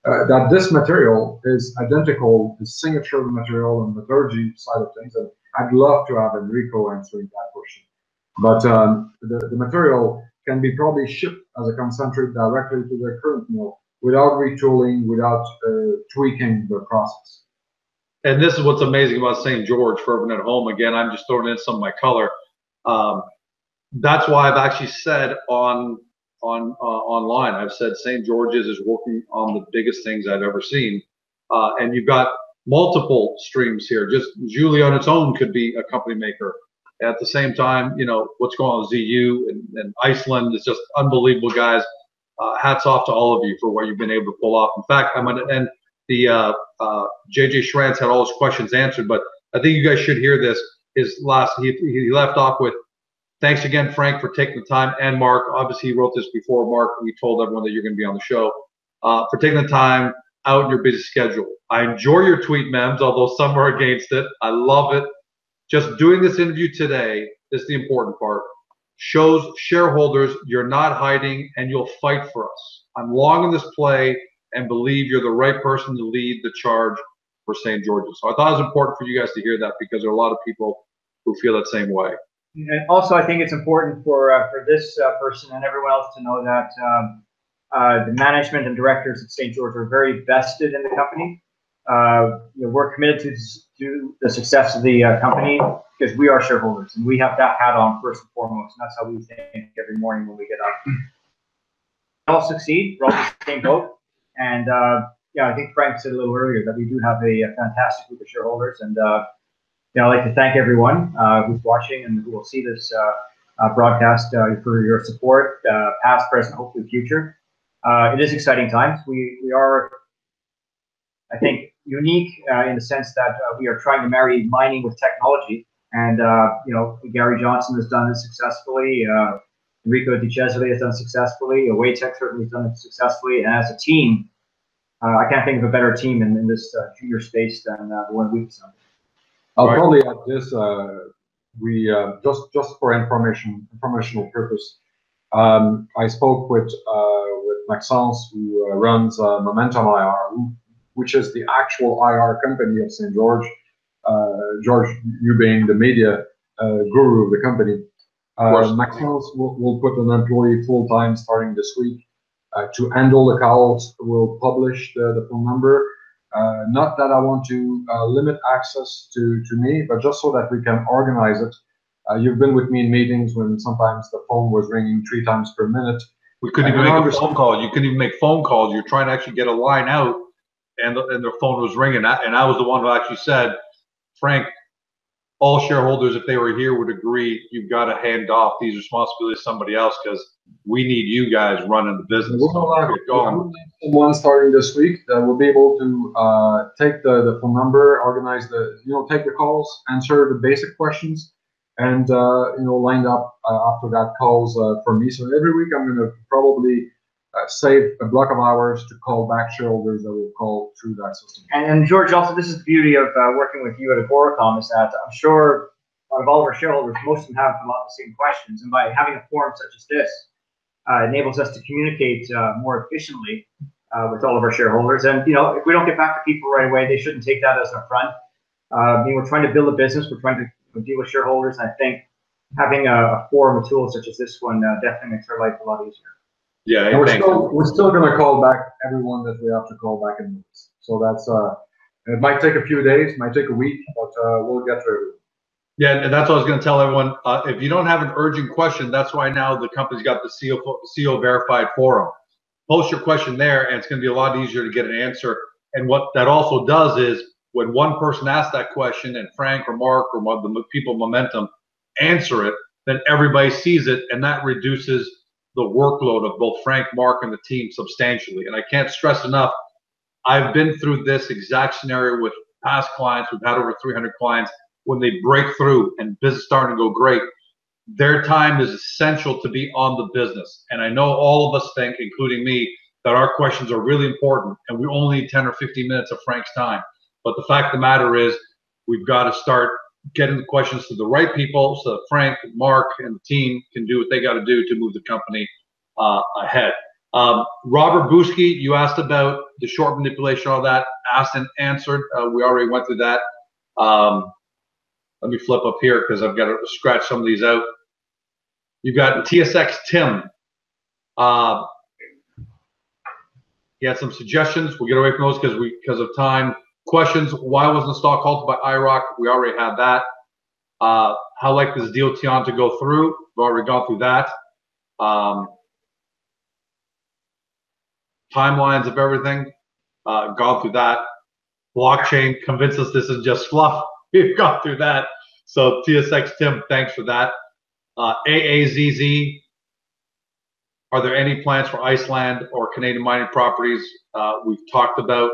that this material is identical, the signature of the material and metallurgy side of things. And I'd love to have Enrico answering that question. But the material can be probably shipped as a concentrate directly to their current mill without retooling, without tweaking the process. And this is what's amazing about St. George for everyone at home. Again, I'm just throwing in some of my color. That's why I've actually said online, I've said St. George's is working on the biggest things I've ever seen. And you've got multiple streams here. Just Julie on its own could be a company maker. At the same time, what's going on with ZU and Iceland is just unbelievable, guys. Hats off to all of you for what you've been able to pull off. In fact, I'm going to end the JJ Schrantz had all his questions answered, but I think you guys should hear this. His last, he left off with, thanks again, Frank, for taking the time, and Mark. Obviously, he wrote this before. Mark, we told everyone that you're going to be on the show. For taking the time out in your busy schedule. I enjoy your tweet memes, although some are against it. I love it. Just doing this interview today, this is the important part, shows shareholders you're not hiding and you'll fight for us. I'm long in this play and believe you're the right person to lead the charge for St. George's. So I thought it was important for you guys to hear that, because there are a lot of people who feel that same way. And also, I think it's important for this person and everyone else to know that the management and directors at St. George are very vested in the company. We're committed to the success of the company because we are shareholders, and we have that hat on first and foremost, and that's how we think every morning when we get up. We all succeed. We're all in the same boat, and I think Frank said a little earlier that we do have a fantastic group of shareholders, and I'd like to thank everyone who's watching and who will see this broadcast for your support, past, present, hopefully future. It is exciting times. We are, I think, unique in the sense that we are trying to marry mining with technology. And, Gary Johnson has done it successfully. Enrico Di Cesare has done it successfully. Waytech certainly has done it successfully. And as a team, I can't think of a better team in this junior space than the one we've done. I'll probably add this. We just for informational purpose. I spoke with Maxence, who runs Momentum IR, which is the actual IR company of St. George. George, you being the media guru of the company. Maxence will put an employee full-time starting this week to handle the calls. We'll publish the phone number. Not that I want to limit access to me, but just so that we can organize it. You've been with me in meetings when sometimes the phone was ringing 3 times per minute. We couldn't even make a phone call. You couldn't even make phone calls. You're trying to actually get a line out, and their phone was ringing. And I was the one who actually said, Frank, all shareholders, if they were here, would agree you've got to hand off these responsibilities to somebody else, because we need you guys running the business. We'll someone starting this week that will be able to take the phone number, organize take the calls, answer the basic questions, and lined up after that calls for me. So every week I'm going to probably save a block of hours to call back shareholders that will call through that system. And George, also, this is the beauty of working with you at Agoracom, is that I'm sure out of all of our shareholders, most of them have a lot of the same questions. And by having a forum such as this, enables us to communicate more efficiently with all of our shareholders. And, if we don't get back to people right away, they shouldn't take that as an affront. We're trying to build a business. We're trying to deal with shareholders. And I think having a forum, a tool such as this one, definitely makes our life a lot easier. Yeah, and we're still going to call back everyone that we have to call back in minutes. So that's it might take a few days, might take a week, but we'll get through it. Yeah, and that's what I was going to tell everyone. If you don't have an urgent question, that's why now the company's got the CO verified forum. Post your question there, and it's going to be a lot easier to get an answer. And what that also does is when one person asks that question and Frank or Mark or one of the people momentum answer it, then everybody sees it, and that reduces the workload of both Frank, Mark, and the team substantially. And I can't stress enough, I've been through this exact scenario with past clients. We've had over 300 clients. When they break through and business starting to go great, their time is essential to be on the business. And I know all of us think, including me, that our questions are really important, and we only need 10 or 15 minutes of Frank's time. But the fact of the matter is, we've got to start getting the questions to the right people so that Frank, Mark, and the team can do what they got to do to move the company ahead. Robert Buski, you asked about the short manipulation, all that, asked and answered. We already went through that. Let me flip up here because I've got to scratch some of these out. You've got TSX Tim. He had some suggestions. We'll get away from those because of time. Questions: why wasn't the stock halted by IROC? We already had that. How likely is deal Tion to go through? We've already gone through that. Timelines of everything, gone through that. Blockchain, convince us this is just fluff. We've gone through that. So TSX Tim, thanks for that. AAZZ, are there any plans for Iceland or Canadian mining properties? We've talked about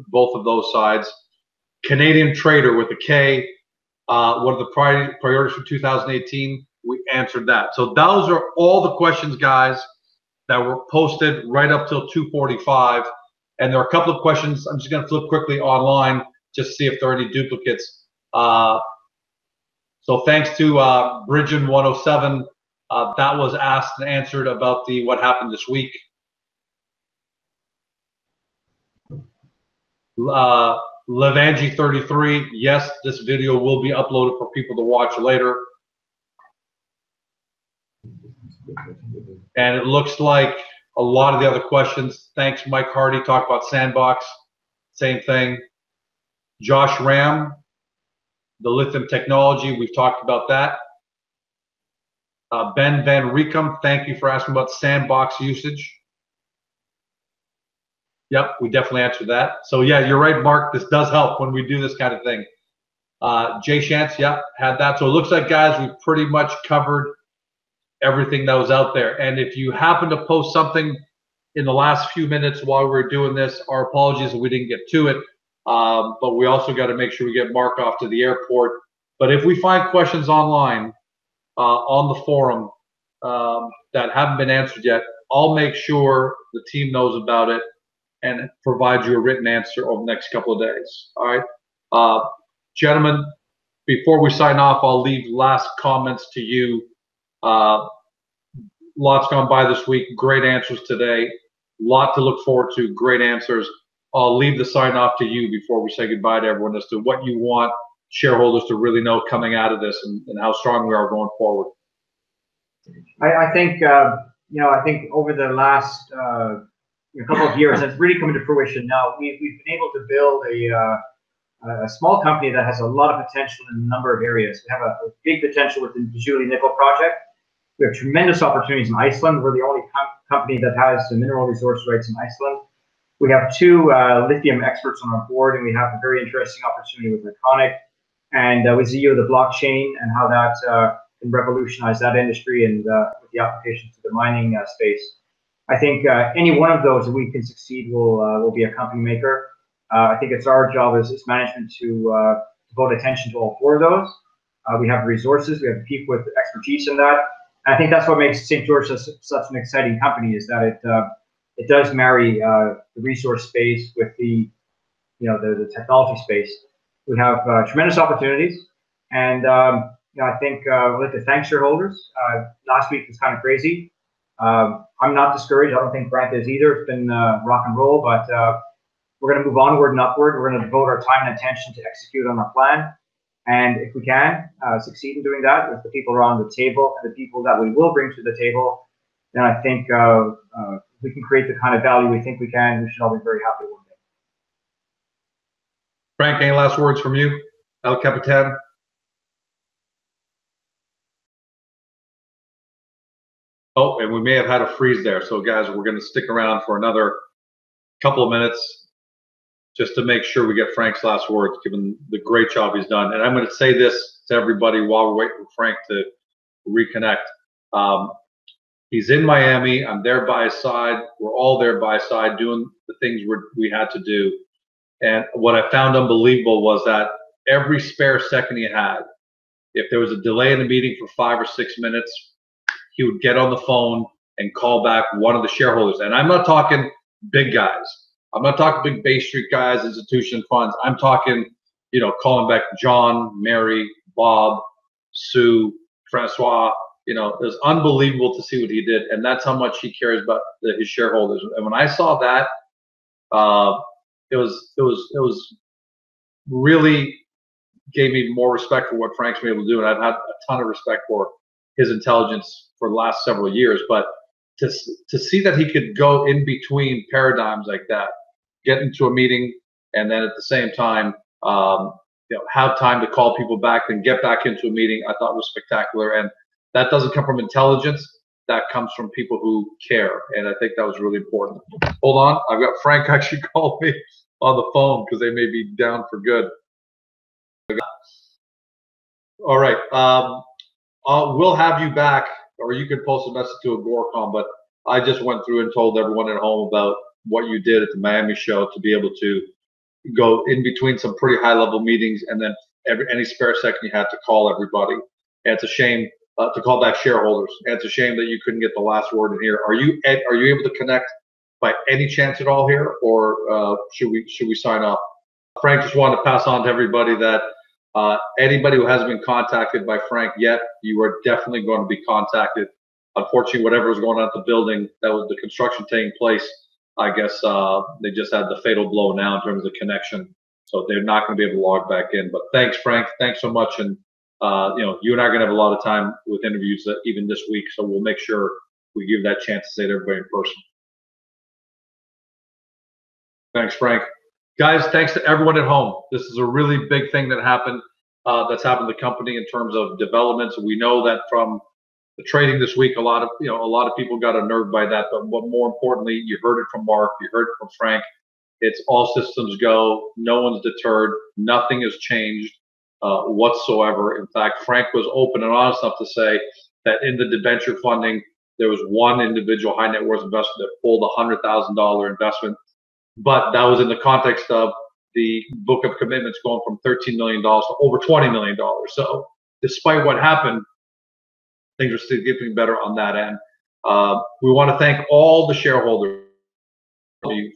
both of those sides. Canadian Trader with a K, what are the priorities for 2018? We answered that. So those are all the questions, guys, that were posted right up till 2:45. And there are a couple of questions. I'm just going to flip quickly online just to see if there are any duplicates. So thanks to Bridgen 107, that was asked and answered about what happened this week. Levangi 33, yes, this video will be uploaded for people to watch later. And it looks like a lot of the other questions. Thanks, Mike Hardy, talked about Sandbox. Same thing. Josh Ram, the lithium technology, we've talked about that. Ben Van Riekum, thank you for asking about Sandbox usage. Yep, we definitely answered that. So yeah, you're right, Mark. This does help when we do this kind of thing. Jay Shantz, yeah, had that. So it looks like, guys, we've pretty much covered everything that was out there. And if you happen to post something in the last few minutes while we were doing this, our apologies if we didn't get to it. But we also got to make sure we get Mark off to the airport. But if we find questions online on the forum that haven't been answered yet, I'll make sure the team knows about it and provide you a written answer over the next couple of days. All right, gentlemen, before we sign off, I'll leave last comments to you. Lots gone by this week. Great answers today. Lot to look forward to. Great answers. I'll leave the sign off to you before we say goodbye to everyone as to what you want shareholders to really know coming out of this and how strong we are going forward. I think I think over the last couple of years, it's really come to fruition. Now we've been able to build a small company that has a lot of potential in a number of areas. We have a big potential within the Julie Nickel project. We have tremendous opportunities in Iceland. We're the only company that has the mineral resource rights in Iceland. We have two lithium experts on our board, and we have a very interesting opportunity with Iconic and with ZEO, the blockchain, and how that can revolutionize that industry and with the applications to the mining space. I think any one of those, if we can succeed, will be a company maker. I think it's our job as management to devote attention to all four of those. We have the resources, we have people with expertise in that. And I think that's what makes St. George such an exciting company, is that it does marry the resource space with the technology space. We have tremendous opportunities, and I think I'd like to thank shareholders. Last week was kind of crazy. I'm not discouraged. I don't think Frank is either. It's been rock and roll, but we're going to move onward and upward. We're going to devote our time and attention to execute on our plan. And if we can succeed in doing that with the people around the table and the people that we will bring to the table, then I think we can create the kind of value we think we can. We should all be very happy one day. Frank, any last words from you? El Capitan? Oh, and we may have had a freeze there. So, guys, we're going to stick around for another couple of minutes. just to make sure we get Frank's last words, given the great job he's done. And I'm going to say this to everybody while we're waiting for Frank to reconnect. He's in Miami. I'm there by his side. We're all there by his side doing the things we had to do. And what I found unbelievable was that every spare second he had, if there was a delay in the meeting for 5 or 6 minutes, he would get on the phone and call back one of the shareholders. And I'm not talking big guys. I'm not talking big Bay Street guys, institution funds. I'm talking, you know, calling back John, Mary, Bob, Sue, Francois. You know, it was unbelievable to see what he did, and that's how much he cares about his shareholders. And when I saw that, it was really gave me more respect for what Frank's been able to do, and I've had a ton of respect for his intelligence for the last several years. But to see that he could go in between paradigms like that, get into a meeting, and then at the same time, you know, have time to call people back and get back into a meeting, I thought was spectacular. And that doesn't come from intelligence. That comes from people who care. And I think that was really important. Hold on. I've got Frank actually called me on the phone because they may be down for good. All right. We'll have you back, or you can post a message to Agoracom, but I just went through and told everyone at home about what you did at the Miami show to be able to go in between some pretty high-level meetings, and then any spare second you had to call everybody. And it's a shame to call back shareholders. And it's a shame that you couldn't get the last word in here. Are you able to connect by any chance at all here, or should we sign off? Frank just wanted to pass on to everybody that anybody who hasn't been contacted by Frank yet, you are definitely going to be contacted. Unfortunately, whatever was going on at the building, that was the construction taking place, I guess they just had the fatal blow now in terms of the connection. So they're not going to be able to log back in. But thanks, Frank. Thanks so much. And, you know, you and I are going to have a lot of time with interviews even this week. So we'll make sure we give that chance to say to everybody in person. Thanks, Frank. Guys, thanks to everyone at home. This is a really big thing that happened, that's happened to the company in terms of developments. We know that from the trading this week, a lot of people got unnerved by that. But what more importantly, you heard it from Mark, you heard it from Frank. It's all systems go. No one's deterred. Nothing has changed whatsoever. In fact, Frank was open and honest enough to say that in the debenture funding, there was one individual high net worth investor that pulled a $100,000 investment. But that was in the context of the book of commitments going from $13 million to over $20 million. So despite what happened, things are still getting better on that end. We want to thank all the shareholders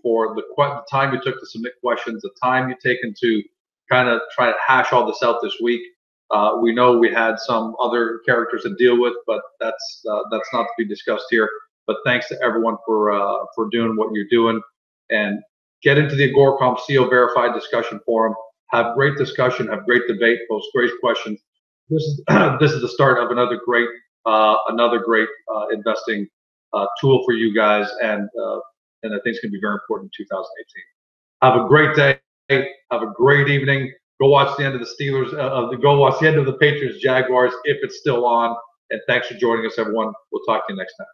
for the time you took to submit questions, the time you've taken to kind of try to hash all this out this week. We know we had some other characters to deal with, but that's not to be discussed here. But thanks to everyone for doing what you're doing, and get into the Agoracom CO verified discussion forum. Have great discussion, have great debate, post great questions. This is the start of another great investing tool for you guys, and I think it's going to be very important in 2018. Have a great day. Have a great evening. Go watch the end of the Steelers. Go watch the end of the Patriots Jaguars if it's still on. And thanks for joining us, everyone. We'll talk to you next time.